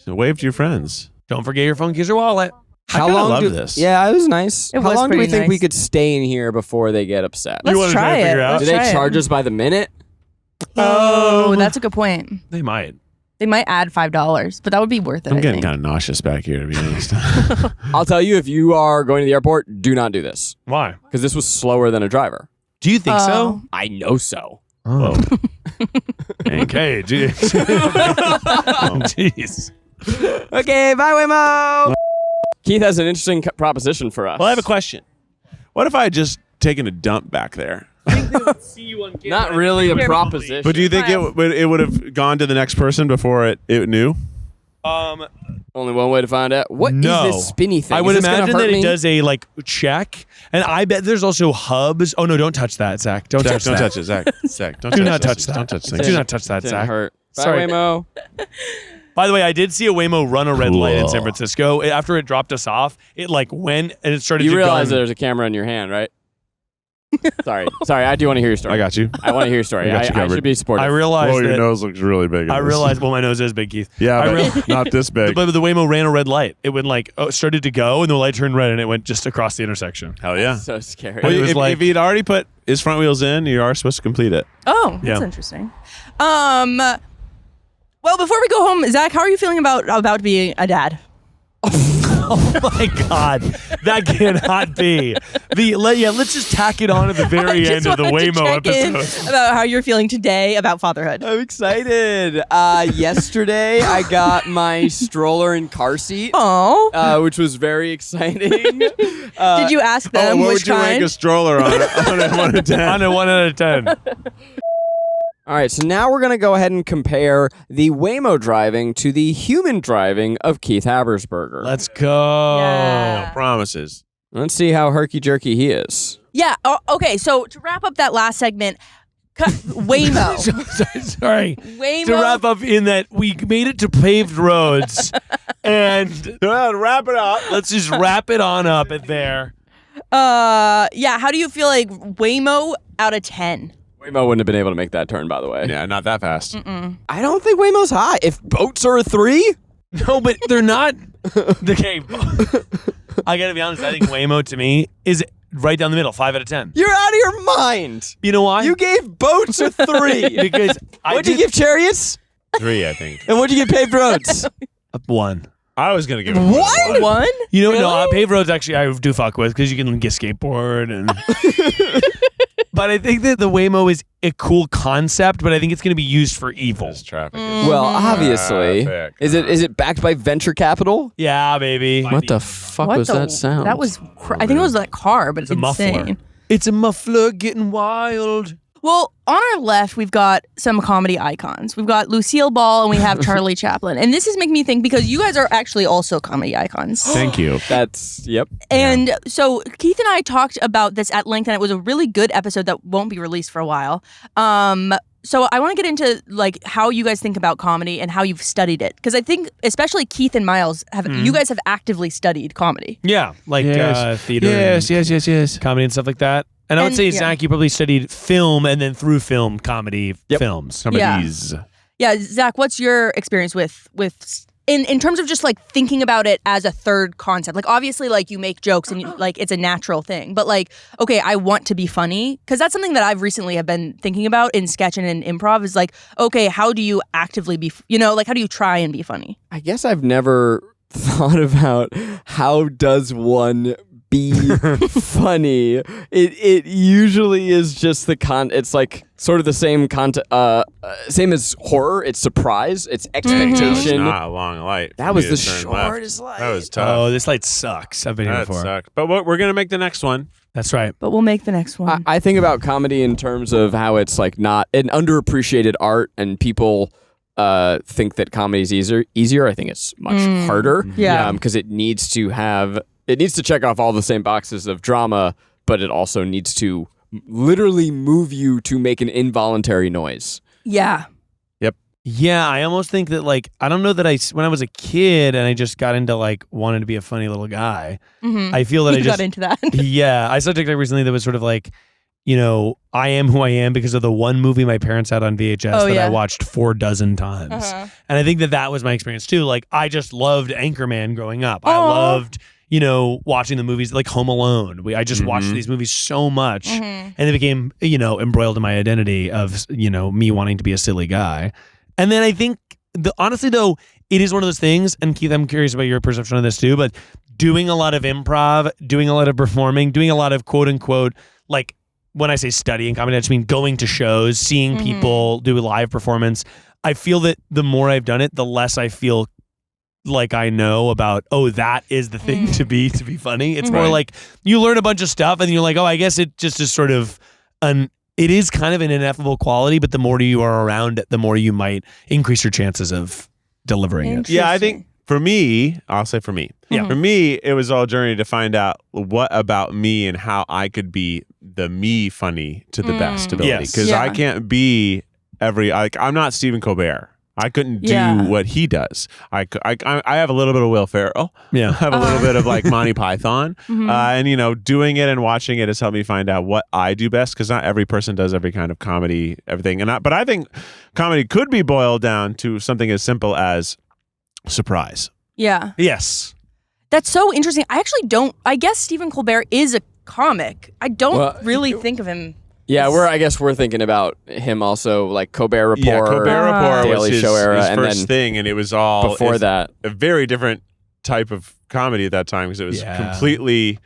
wave to your friends. Don't forget your phone, keys, or wallet. How kinda long love do, this. Yeah, it was nice. It How was long do we pretty think we nice. could stay in here before they get upset? You Let's wanna try try to it. figure out? Do Let's they try charge it. us by the minute? Oh, that's a good point. They might. They might add $5, but that would be worth it. I'm I getting think. kind of nauseous back here, to be honest. I'll tell you, if you are going to the airport, do not do this, Why? because this was slower than a driver. Do you think so? I know so. Oh. Dang. Okay, jeez. Oh, jeez. Okay, bye, Waymo. Keith has an interesting proposition for us. Well, I have a question. What if I had just taken a dump back there? Not really a proposition. But do you think it would have gone to the next person before it knew? Only one way to find out. What is No. this spinny thing? I Is would this gonna imagine hurt that me? it does a like check, and I bet there's also hubs. Oh no, don't touch that, Zach. Don't touch Don't that. touch it, Zach. Zach, don't Do touch not this. touch that. Don't touch Do things. not touch that, Didn't Zach. hurt. Bye, Sorry. Waymo. By the way, I did see a Waymo run a red light in San Cool. Francisco. After it dropped us off, it like went and it started You to realize that gun. there's a camera in your hand, right? Sorry. I do want to hear your story. I got you. I want to hear your story. I got you I covered. should be supportive. I realized your that. nose looks really big. I realized. Well, my nose is big, Keith. Yeah, I but not this big. But the Waymo ran a red light. It went like started to go, and the light turned red, and it went just across the intersection. Hell yeah. So scary. Well, it was if, like- if he'd already put his front wheels in, you are supposed to complete it. Oh, that's Yeah. interesting. Well, before we go home, Zach, how are you feeling about being a dad? Oh my God, that cannot be. Let's just tack it on at the very end of the Waymo episode. About how you're feeling today about fatherhood. I'm excited. Yesterday, I got my stroller and car seat, Oh, which was very exciting. did you ask them what which would you rank kind? a stroller on a 1 to 10? On a 1 out of 10. All right, so now we're going to go ahead and compare the Waymo driving to the human driving of Keith Habersberger. Let's go. Yeah. Promises. Let's see how herky-jerky he is. Yeah. Oh, okay. So to wrap up that last segment, Waymo. Sorry. Waymo. To wrap up in that we made it to paved roads, and Wrap it up. let's just wrap it on up at there. Yeah. How do you feel like Waymo out of 10? Waymo wouldn't have been able to make that turn, by the way. Yeah, not that fast. I don't think Waymo's high. If boats are a 3, No, but they're not. Okay. I gotta be honest. I think Waymo to me is right down the middle, 5 out of 10. you're out of your mind. You know why? You gave boats a 3. because What'd you give chariots? 3, I think. And what'd you give paved roads? 1. I was going to give it What? 1? You know, Really? no, paved roads actually I do fuck with because you can get skateboard and. But I think that the Waymo is a cool concept, but I think it's going to be used for evil. This traffic Well, obviously. Traffic. Is it backed by venture capital? Yeah, baby. What the fuck What was the- that sound? That was. I think it was that car, but it's a muffler. insane. It's a muffler getting wild. Well, on our left, we've got some comedy icons. We've got Lucille Ball and we have Charlie Chaplin. And this is making me think because you guys are actually also comedy icons. Thank you. That's yep. And so Keith and I talked about this at length, and it was a really good episode that won't be released for a while. So I want to get into like how you guys think about comedy and how you've studied it, because I think especially Keith and Miles you guys have actively studied comedy. Yeah, like theater. Yes. Comedy and stuff like that. And I would say, yeah. Zach, you probably studied film and then through film comedy films. Somebody's. Yeah, Zach, what's your experience with in terms of just like thinking about it as a third concept? Like obviously like you make jokes and like it's a natural thing, but like, okay, I want to be funny, because that's something that I've recently have been thinking about in sketch and in improv is like, okay, how do you actively be, like how do you try and be funny? I guess I've never thought about how does one be funny. It usually is just it's like sort of the same same as horror. It's surprise, it's expectation. Not a long light. That was the shortest light. That was tough. Oh, this light sucks. I've been here That before. sucked. But we're gonna make the next one. That's right. But we'll make the next one. I think about comedy in terms of how it's like not an underappreciated art, and people think that comedy is easier. I think it's much harder. Yeah. Because it needs to check off all the same boxes of drama, but it also needs to literally move you to make an involuntary noise. Yeah. Yeah, I almost think that like, I don't know that when I was a kid and I just got into like wanting to be a funny little guy, I feel that You got into that. Yeah, I saw a TikTok recently that was sort of like, I am who I am because of the one movie my parents had on VHS that I watched 4 dozen times. And I think that was my experience too. Like, I just loved Anchorman growing up. I loved, watching the movies like Home Alone. I just watched these movies so much, and they became, embroiled in my identity of, me wanting to be a silly guy. And then I think, honestly though, it is one of those things, and Keith, I'm curious about your perception of this too, but doing a lot of improv, doing a lot of performing, doing a lot of quote unquote, like, when I say studying comedy, I just mean going to shows, seeing people do a live performance. I feel that the more I've done it, the less I feel like I know about, that is the thing to be funny. It's more like you learn a bunch of stuff and you're like, I guess it just is sort of it is kind of an ineffable quality, but the more you are around it, the more you might increase your chances of delivering it. Yeah, I think for me, I'll say for me. Yeah. For me, it was all journey to find out what about me and how I could be the me funny to the best ability. Because I can't be I'm not Stephen Colbert. I couldn't do what he does. I have a little bit of Will Ferrell. Yeah. I have a little bit of like Monty Python. And, doing it and watching it has helped me find out what I do best, because not every person does every kind of comedy, everything. But I think comedy could be boiled down to something as simple as surprise. Yeah. Yes. That's so interesting. I guess Stephen Colbert is a comic. I don't really think of him. Yeah, I guess we're thinking about him also, like Colbert Report. Yeah, Colbert Report was Daily Show era, his and first then thing, and it was all before that a very different type of comedy at that time, because it was completely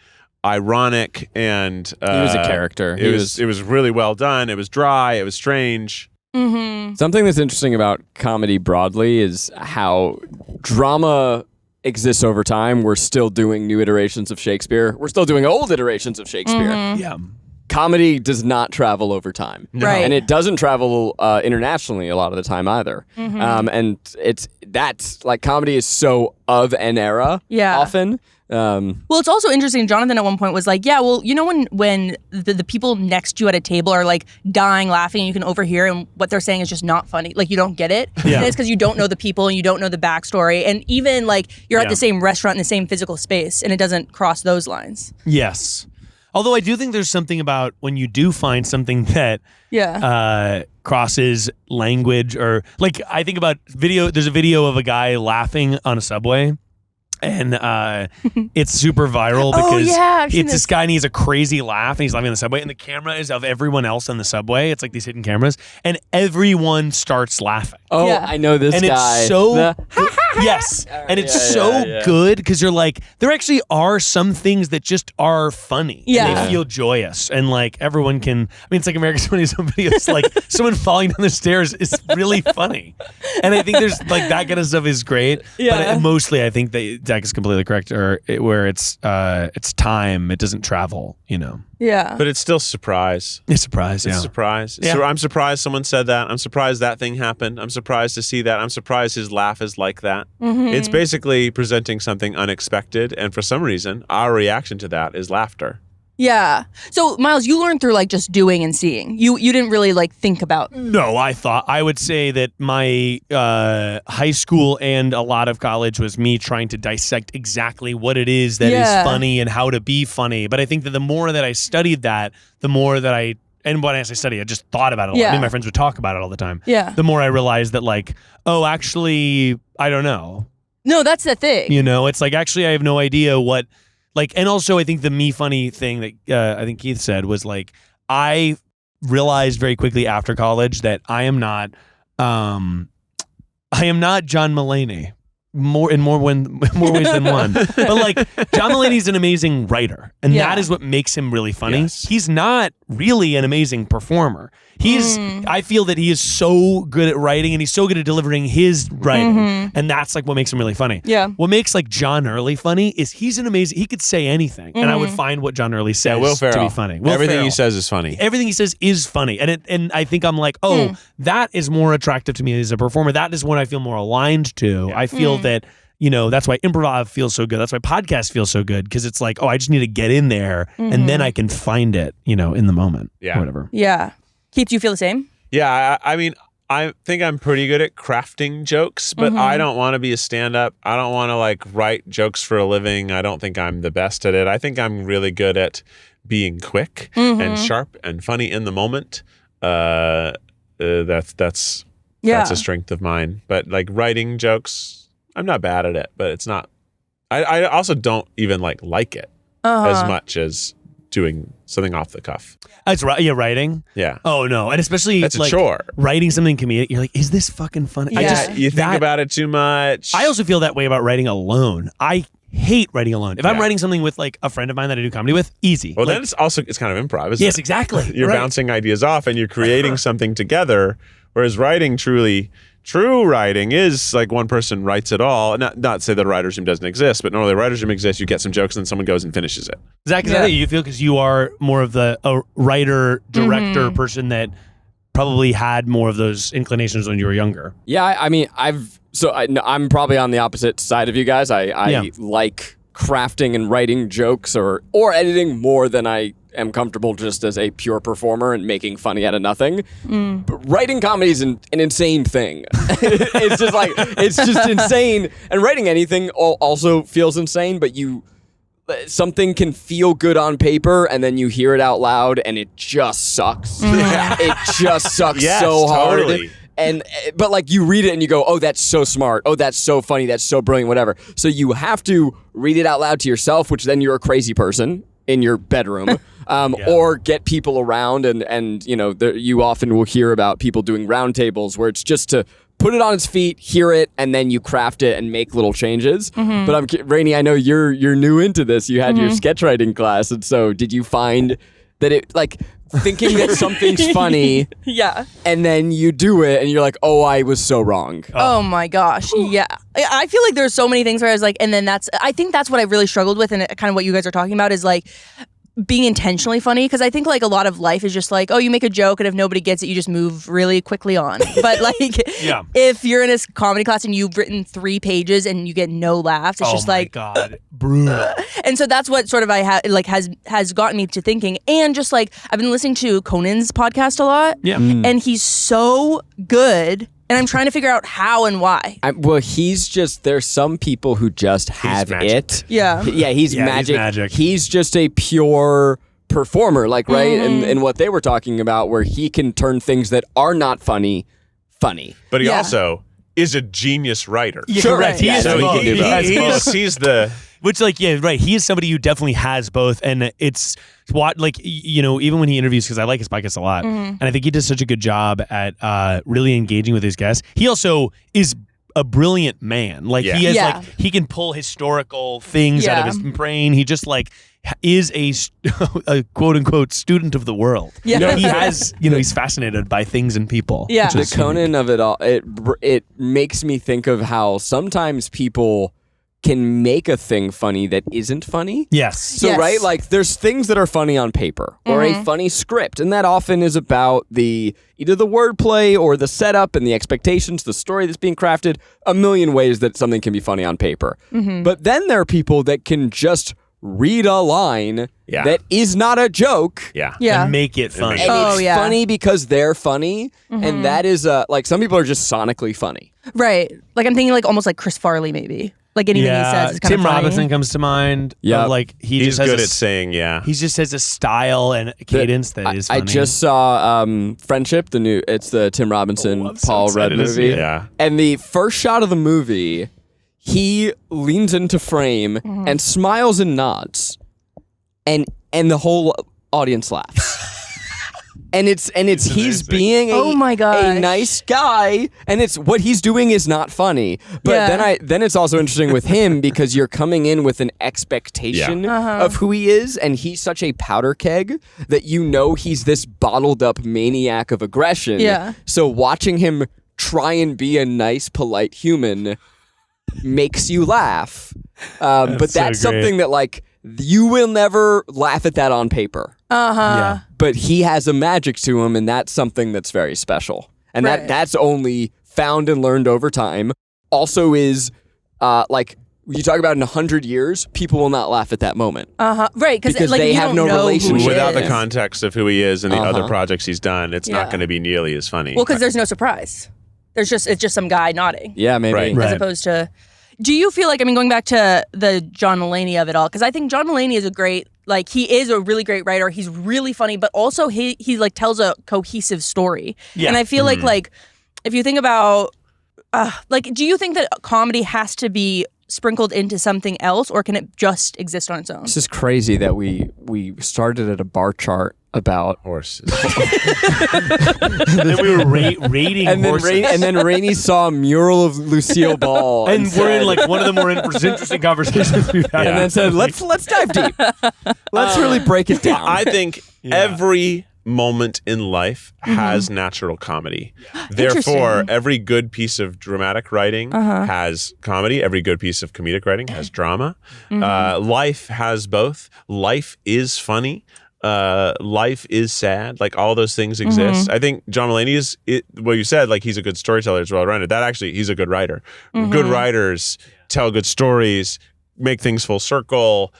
ironic, and he was a character. It was really well done. It was dry. It was strange. Something that's interesting about comedy broadly is how drama exists over time. We're still doing new iterations of Shakespeare. We're still doing old iterations of Shakespeare. Yeah. Comedy does not travel over time. Right. And it doesn't travel internationally a lot of the time either. And that's like, comedy is so of an era often. Well, it's also interesting. Jonathan at one point was like, when the people next to you at a table are like dying laughing and you can overhear, and what they're saying is just not funny. Like, you don't get it. Yeah. And it's because you don't know the people and you don't know the backstory. And even like you're at the same restaurant in the same physical space and it doesn't cross those lines. Yes. Although I do think there's something about when you do find something that crosses language, or like, I think about video. There's a video of a guy laughing on a subway, and it's super viral because it's this guy and he has a crazy laugh and he's laughing on the subway, and the camera is of everyone else on the subway. It's like these hidden cameras, and everyone starts laughing. Oh, I know this and guy. It's so and it's so good because you're like, there actually are some things that just are funny. Yeah. And they feel joyous, and like everyone can. I mean, it's like America's Funniest Home Videos. Like someone falling down the stairs is really funny, and I think there's like that kind of stuff is great. Yeah. But mostly, I think that Zach is completely correct, where it's time. It doesn't travel. Yeah. But it's still surprise. It's surprise. It's Yeah. surprise. Yeah. So I'm surprised someone said that. I'm surprised that thing happened. I'm surprised to see that. I'm surprised his laugh is like that. It's basically presenting something unexpected, and for some reason, our reaction to that is laughter. Yeah. So Miles, you learned through like just doing and seeing. You didn't really like think about. No, I would say that my high school and a lot of college was me trying to dissect exactly what it is that is funny and how to be funny. But I think that the more that I studied that, the more that and when I say study, I just thought about it a lot. Me and my friends would talk about it all the time. Yeah. The more I realized that like, oh, actually, I don't know. No, that's the thing. You know, it's like, actually, I have no idea what, like, and also I think the me funny thing that I think Keith said was like, I realized very quickly after college that I am not John Mulaney. In more ways than one. But like John Mulaney's an amazing writer, and that is what makes him really funny. Yes. He's not really an amazing performer. I feel that he is so good at writing, and he's so good at delivering his writing, and that's like what makes him really funny. Yeah. What makes like John Early funny is he could say anything, and I would find what John Early says Will Ferrell. to be funny. Everything he says is funny. Everything he says is funny, and I think I'm like, that is more attractive to me as a performer. That is what I feel more aligned to. I feel that, you know, that's why improv feels so good. That's why podcast feels so good, because it's like, oh, I just need to get in there, and then I can find it, you know, in the moment. Yeah. Or whatever. Yeah. Keith, do you feel the same? Yeah, I mean, I think I'm pretty good at crafting jokes, but I don't want to be a stand-up. I don't want to like write jokes for a living. I don't think I'm the best at it. I think I'm really good at being quick and sharp and funny in the moment. That's a strength of mine. But like writing jokes, I'm not bad at it, but it's not. I also don't even like it as much as doing something off the cuff. That's right. Yeah, writing. Yeah. Oh no, and especially That's a like chore. writing something comedic. You're like, is this fucking funny? Yeah. You think about it too much. I also feel that way about writing alone. I hate writing alone. If I'm writing something with like a friend of mine that I do comedy with, easy. Well, like, then it's kind of improv, isn't it? yes, exactly. You're bouncing ideas off and you're creating something together. Whereas true writing is like one person writes it all. Not to say that a writer's room doesn't exist, but normally a writer's room exists. You get some jokes and then someone goes and finishes it. Zach, is that how you feel? Because you are more of a writer, director person that probably had more of those inclinations when you were younger. Yeah, I mean, I'm probably on the opposite side of you guys. I like crafting and writing jokes or editing more than I am comfortable just as a pure performer and making funny out of nothing. But writing comedy is an insane thing. it's just insane. And writing anything also feels insane, but something can feel good on paper and then you hear it out loud and it just sucks. It just sucks so hard. Totally. But like you read it and you go, oh, that's so smart. Oh, that's so funny. That's so brilliant, whatever. So you have to read it out loud to yourself, which then you're a crazy person in your bedroom, or get people around. And you know, you often will hear about people doing roundtables where it's just to put it on its feet, hear it, and then you craft it and make little changes. But Rainie, I know you're new into this. You had your sketch writing class. And so did you find that it like thinking that something's funny and then you do it and you're like, oh, I was so wrong. Oh my gosh. Yeah. I feel like there's so many things where I was like, and then I think that's what I really struggled with, and kind of what you guys are talking about is like being intentionally funny, because I think like a lot of life is just like, oh, you make a joke and if nobody gets it, you just move really quickly on. But like if you're in a comedy class and you've written 3 pages and you get no laughs, it's just like, God, brutal. And so that's what sort of has gotten me to thinking. And just like I've been listening to Conan's podcast a lot, and he's so good. And I'm trying to figure out how and why. There's some people who just have it. Yeah. Yeah, he's magic. He's just a pure performer, like, right? And what they were talking about, where he can turn things that are not funny. But he also is a genius writer. Yeah, correct. He is so both. he's the... Which, like, yeah, right. He is somebody who definitely has both, and it's what, like, you know, even when he interviews, because I like his podcast a lot, and I think he does such a good job at really engaging with his guests. He also is a brilliant man. Like, he has like he can pull historical things out of his brain. He just like is a quote unquote student of the world. Yeah. You know, he has, you know, he's fascinated by things and people. Yeah. The Conan of it all, it makes me think of how sometimes people can make a thing funny that isn't funny. Yes. So, right, like there's things that are funny on paper or a funny script, and that often is about either the wordplay or the setup and the expectations, the story that's being crafted, a million ways that something can be funny on paper. But then there are people that can just read a line Yeah. that is not a joke. Yeah. Yeah. And make it funny. And Oh, it's yeah. funny because they're funny, and that is like some people are just sonically funny. Right. Like I'm thinking like almost like Chris Farley maybe. Like anything he says is kind Tim of funny. Robinson comes to mind. Yeah. Like he He's just has good a, at saying he just has a style and a cadence that is funny. I just saw Friendship, it's the Tim Robinson, I'm so Paul Rudd excited to see movie. it. Yeah. And the first shot of the movie, he leans into frame and smiles and nods, and the whole audience laughs. And it's he's amazing. being Oh my a gosh. nice guy, and it's what he's doing is not funny. But Yeah. then it's also interesting with him because you're coming in with an expectation of who he is, and he's such a powder keg that you know he's this bottled up maniac of aggression. Yeah. So watching him try and be a nice, polite human makes you laugh. But so that's great. something that like you will never laugh at that on paper. Yeah. But he has a magic to him, and that's something that's very special. And Right. that's only found and learned over time. Also is like you talk about in 100 years, people will not laugh at that moment. Right, Because like, they you have don't no know who relationship. he Without the is. context of who he is and the other Uh-huh. projects he's done, it's Yeah. not going to be nearly as funny. Well, because there's no surprise. It's just some guy nodding. Yeah, maybe. Right. As opposed to, do you feel like, I mean, going back to the John Mulaney of it all, because I think John Mulaney is a great, like, he is a really great writer. He's really funny, but also he like tells a cohesive story. Yeah. And I feel like if you think about, like, do you think that comedy has to be sprinkled into something else, or can it just exist on its own? This is crazy that we started at a bar chart about horses. And then we were rating and then horses. and then Rainie saw a mural of Lucille Ball and we're said- in like one of the more interesting conversations we've had. and then said let's dive deep. Let's really break it down. I think every moment in life has natural comedy. Therefore, Interesting. every good piece of dramatic writing has comedy. Every good piece of comedic writing has drama. Life has both. Life is funny. Life is sad. Like all those things exist. I think John Mulaney is well, you said like he's a good storyteller as well rounded. That actually he's a good writer. Good writers tell good stories, make things full circle,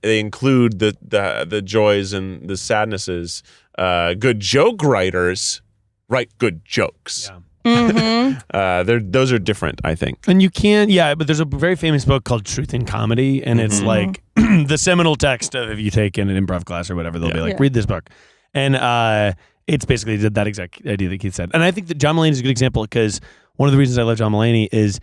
they include the joys and the sadnesses. Good joke writers write good jokes. Those are different, I think. And you can't, but there's a very famous book called Truth in Comedy, and it's like the seminal text of if you take in an improv class or whatever, they'll be like, read this book. And it's basically that exact idea that Keith said. And I think that John Mulaney is a good example because one of the reasons I love John Mulaney is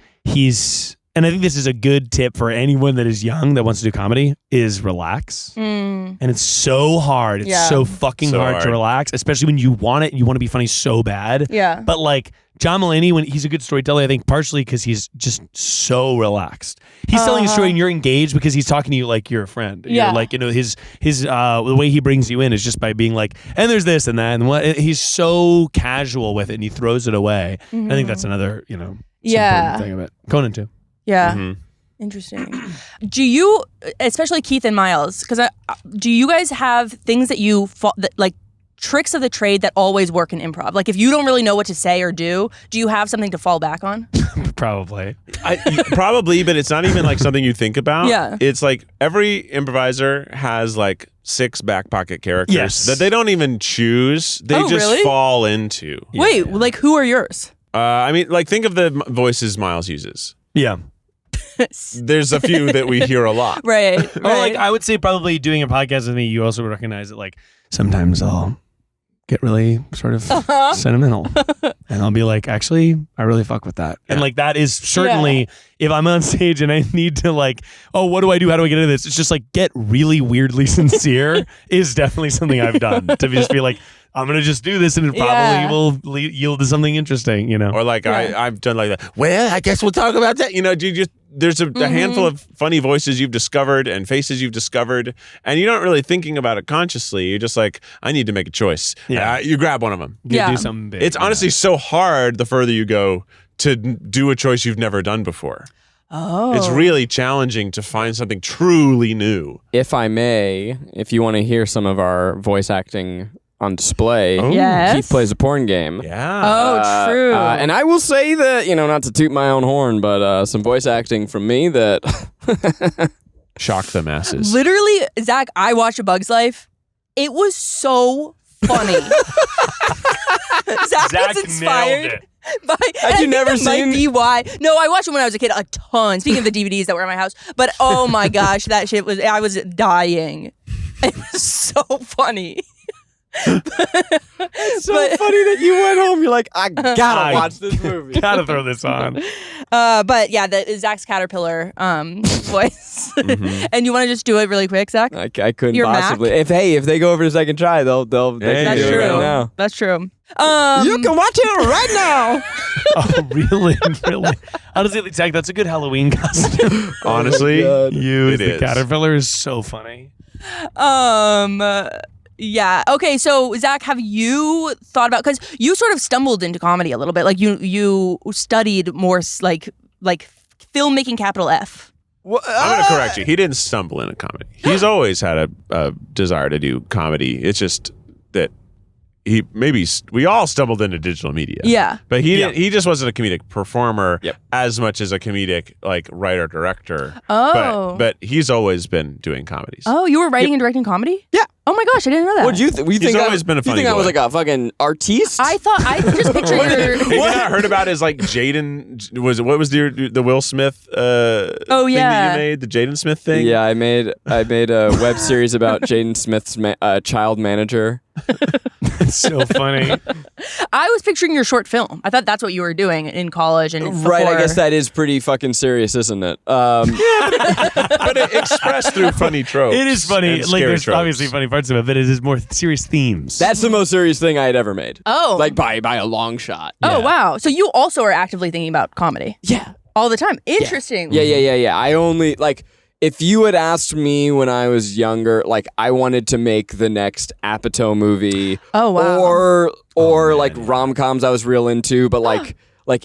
and I think this is a good tip for anyone that is young that wants to do comedy, is relax. And it's so hard. It's so fucking So hard to hard. relax, especially when you want it and you want to be funny so bad. Yeah. But like John Mulaney, when he's a good storyteller, I think partially because he's just so relaxed. He's telling a story and you're engaged because he's talking to you like you're a friend. Yeah. You're like, his the way he brings you in is just by being like, and there's this and that, and what he's so casual with it and he throws it away. I think that's another, important thing of it. Conan too. Yeah. Interesting. Do you, especially Keith and Miles, because do you guys have things that like tricks of the trade that always work in improv? Like if you don't really know what to say or do you have something to fall back on? Probably. Probably, but it's not even like something you think about. Yeah. It's like every improviser has like 6 back pocket characters Yes. that they don't even choose. They Oh, just really? fall into. Wait, like who are yours? I mean, like think of the voices Miles uses. Yeah. There's a few that we hear a lot. Right. Or like I would say probably doing a podcast with me, you also recognize that like sometimes I'll get really sort of sentimental and I'll be like, actually, I really fuck with that. And like that is certainly if I'm on stage and I need to like, oh, what do I do? How do I get into this? It's just like get really weirdly sincere is definitely something I've done to just be like, I'm going to just do this and it probably will yield to something interesting, Or like I've done like that. Well, I guess we'll talk about that. There's a handful of funny voices you've discovered and faces you've discovered, and you're not really thinking about it consciously. You're just like, I need to make a choice. Yeah. You grab one of them. do something big. It's honestly so hard the further you go to do a choice you've never done before. Oh. It's really challenging to find something truly new. If I may, if you want to hear some of our voice acting on display, Yes. Keith plays a porn game. Yeah. Oh, true. And I will say that, not to toot my own horn, but some voice acting from me that shock the masses. Literally, Zach, I watched A Bug's Life. It was so funny. Zach was inspired. nailed it. Had you never seen? Might be why. No, I watched it when I was a kid a ton. Speaking of the DVDs that were in my house, but oh my gosh, that shit was. I was dying. It was so funny. It's so funny that you went home. You're like, I gotta watch this movie. Gotta throw this on. But yeah, the Zach's caterpillar voice. And you want to just do it really quick, Zach? I couldn't Your possibly. Mac? If they go over to second try, they can That's do it true. right now. That's true. You can watch it right now. Oh, really? Really? Honestly, Zach, that's a good Halloween costume. Honestly, God. You It as the is. caterpillar is so funny. Yeah. Okay. So Zach, have you thought about, because you sort of stumbled into comedy a little bit, like you studied more like filmmaking, capital F. I'm going to correct you. He didn't stumble into comedy. He's always had a desire to do comedy. It's just that we all stumbled into digital media. Yeah. But he just wasn't a comedic performer Yep. as much as a comedic like writer director. Oh. But he's always been doing comedies. Oh, you were writing and directing comedy? Yeah. Oh my gosh, I didn't know that. What do you think? He's always been a funny You think I was boy. like a fucking artiste? I thought I just pictured your. Have you not heard about his like Jaden? What was the Will Smith? Oh, thing yeah. that you made, the Jaden Smith thing. Yeah, I made a web series about Jaden Smith's child manager. It's so funny. I was picturing your short film. I thought that's what you were doing in college and Right, I before. guess that is pretty fucking serious, isn't it? But it expressed through funny tropes. It is funny. and Like, scary there's tropes. obviously funny parts of it, but it is more serious themes. That's the most serious thing I had ever made. Oh. Like by a long shot. Oh Yeah. wow! So you also are actively thinking about comedy Yeah. all the time. Interesting. Yeah. I only like if you had asked me when I was younger, like I wanted to make the next Apatow movie. Oh, wow. Or like rom-coms I was real into, but like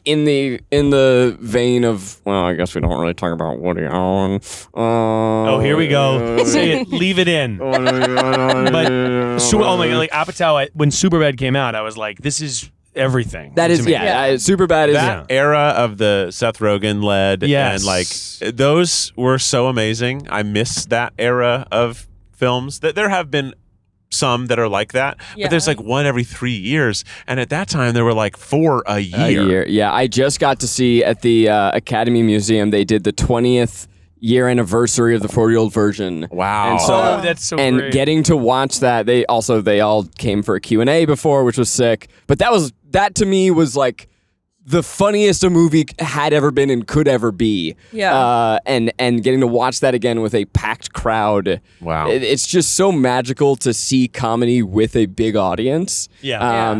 in the vein of, well, I guess we don't really talk about Woody Allen. Oh, here we go. Say it. Leave it in. But oh my god, like Apatow, when Superbad came out, I was like, this is everything. That to is, me. Superbad is. That era of the Seth Rogen led Yes. and like those were so amazing. I miss that era of films. That there have been some that are like that, Yeah. but there's like one every 3 years, and at that time there were like 4 a year. Yeah, I just got to see at the Academy Museum, they did the 20th year anniversary of the 40-year-old version. Wow. And so, Oh, that's so and great. getting to watch that, they all came for a Q&A before, which was sick. But that to me was like the funniest a movie had ever been and could ever be. Yeah. And getting to watch that again with a packed crowd. Wow. It's just so magical to see comedy with a big audience. Yeah.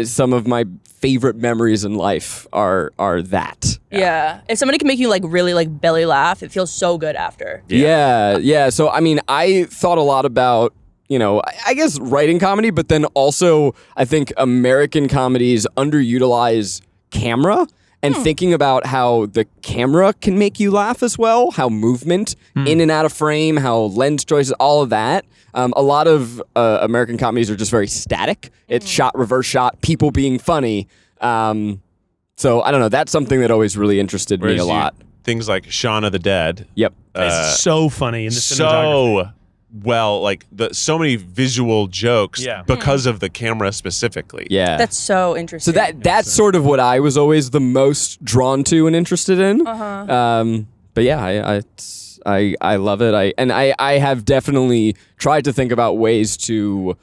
Some of my favorite memories in life are that. Yeah. If somebody can make you like really like belly laugh, it feels so good after. Yeah. So, I mean, I thought a lot about, I guess writing comedy, but then also I think American comedies underutilize camera and thinking about how the camera can make you laugh as well, how movement in and out of frame, how lens choices, all of that. A lot of American comedies are just very static. It's shot, reverse shot, people being funny. So I don't know. That's something that always really interested me a lot. Things like Shaun of the Dead. Yep. It's so funny in the cinematography. So well, like so many visual jokes Yeah. because of the camera specifically. Yeah. That's so interesting. So that's sort of what I was always the most drawn to and interested in. But yeah, I love it. I have definitely tried to think about ways to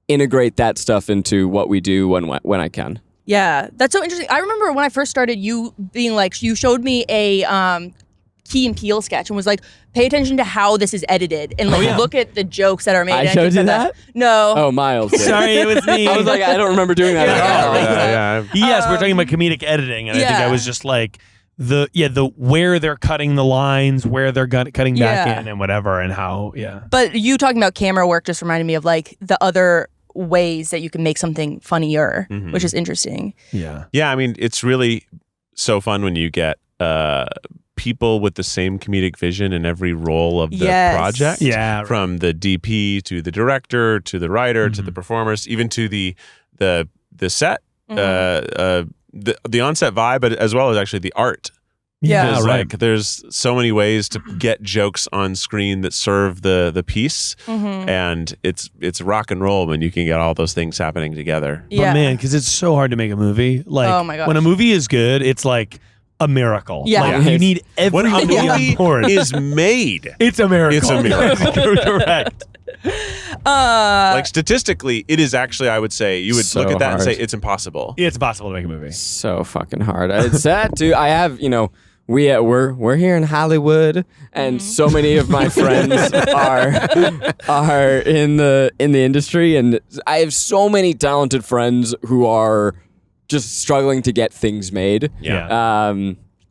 integrate that stuff into what we do when I can. Yeah, that's so interesting. I remember when I first started, you being like, you showed me a Key and Peele sketch and was like, pay attention to how this is edited and like look at the jokes that are made. I And showed think you that? No. Oh, Miles did. Sorry, it was me. I was like, I don't remember doing that. at all. Yeah. Yes, we're talking about comedic editing, and I think I was just like the where they're cutting the lines, where they're cutting back Yeah. in, and whatever, and how But you talking about camera work just reminded me of like the other ways that you can make something funnier, which is interesting. yeah. Yeah, I mean, it's really so fun when you get people with the same comedic vision in every role of the Yes. project. Yeah, right. From the DP to the director to the writer to the performers, even to the set, the on-set vibe, but as well as actually the art Yeah. Because right. like there's so many ways to get jokes on screen that serve the piece, and it's rock and roll when you can get all those things happening together. Yeah. But man, because it's so hard to make a movie. Like, Oh my gosh. when a movie is good, it's like a miracle. Yeah. Like, you need When a everybody on movie board. is made, It's a miracle. It's a miracle. Correct. like statistically, it is actually, I would say, you would So look at that and say hard. it's impossible. It's impossible to make a movie. So fucking hard. It's sad too. I have, we're here in Hollywood, and so many of my friends are in the industry, and I have so many talented friends who are just struggling to get things made. Yeah.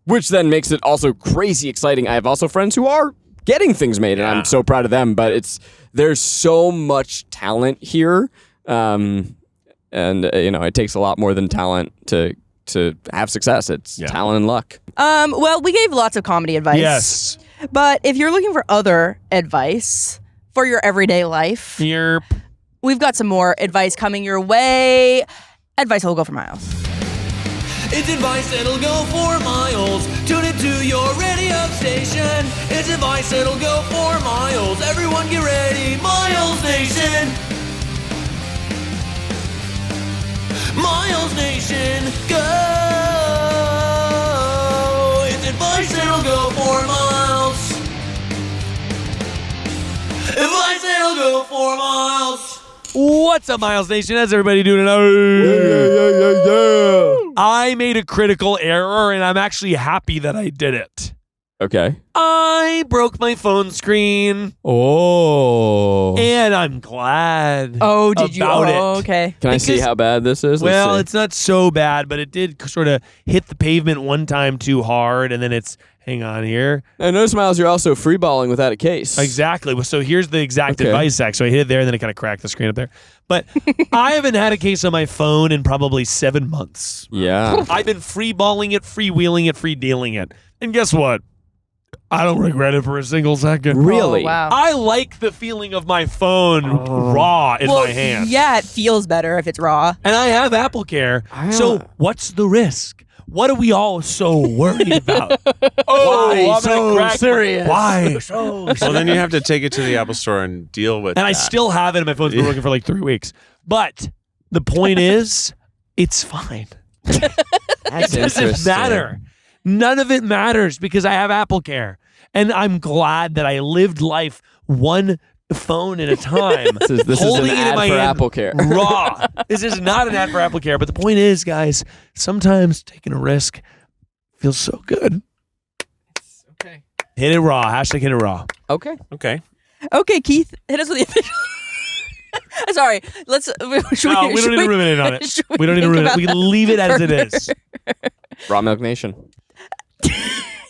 Which then makes it also crazy exciting. I have also friends who are getting things made, and I'm so proud of them. But there's so much talent here, and it takes a lot more than talent to have success. It's talent and luck. Well, we gave lots of comedy advice. Yes. But if you're looking for other advice for your everyday life, Yerp. we've got some more advice coming your way. Advice will go for miles. It's advice that'll go for miles. Tune it to your radio station. It's advice that'll go for miles. Everyone get ready, Miles Nation. Miles Nation, go. It's advice that'll go for miles. Advice that'll go for miles. What's up, Miles Nation? How's everybody doing tonight? I made a critical error, and I'm actually happy that I did it. Okay. I broke my phone screen, Oh. and I'm glad Oh, did you? about Oh, it. okay. Can I see Because- how bad this is? Let's Well, see. it's not so bad, but it did sort of hit the pavement one time too hard, and then hang on here. I notice, Miles, you're also freeballing without a case. Exactly. So here's the exact Okay. advice sack. So I hit it there, and then it kind of cracked the screen up there. But I haven't had a case on my phone in probably 7 months. Yeah. I've been freeballing it, freewheeling it, free-dealing it. And guess what? I don't regret it for a single second. Really? Oh, wow. I like the feeling of my phone raw in my hand. Yeah, it feels better if it's raw. And I have Apple Care. So what's the risk? What are we all so worried about? Why I'm so gonna crack- serious? Why so Well, then you have to take it to the Apple Store and deal with And I that. still have it, and my phone's been working for like 3 weeks. But the point is, it's fine. That's It doesn't interesting. matter. None of it matters because I have Apple Care. And I'm glad that I lived life one phone at a time. This is holding an it in ad my for hand Apple Care. raw. This is not an ad for Apple Care. But the point is, guys, sometimes taking a risk feels so good. Okay. Hit it raw. Hashtag hit it raw. Okay. Okay. Okay, Keith, hit us with the official. Sorry, let's. No, we don't need to ruminate on it. should We don't need to think ruminate. about We can that leave it as it further? is. Raw Milk Nation.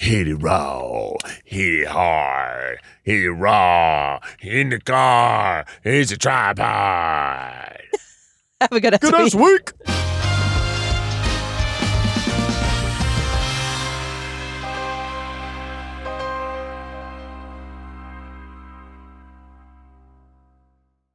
Hit it raw, hit it hard, hit it raw, in the car, it's a tripod. Have a good Good ass week.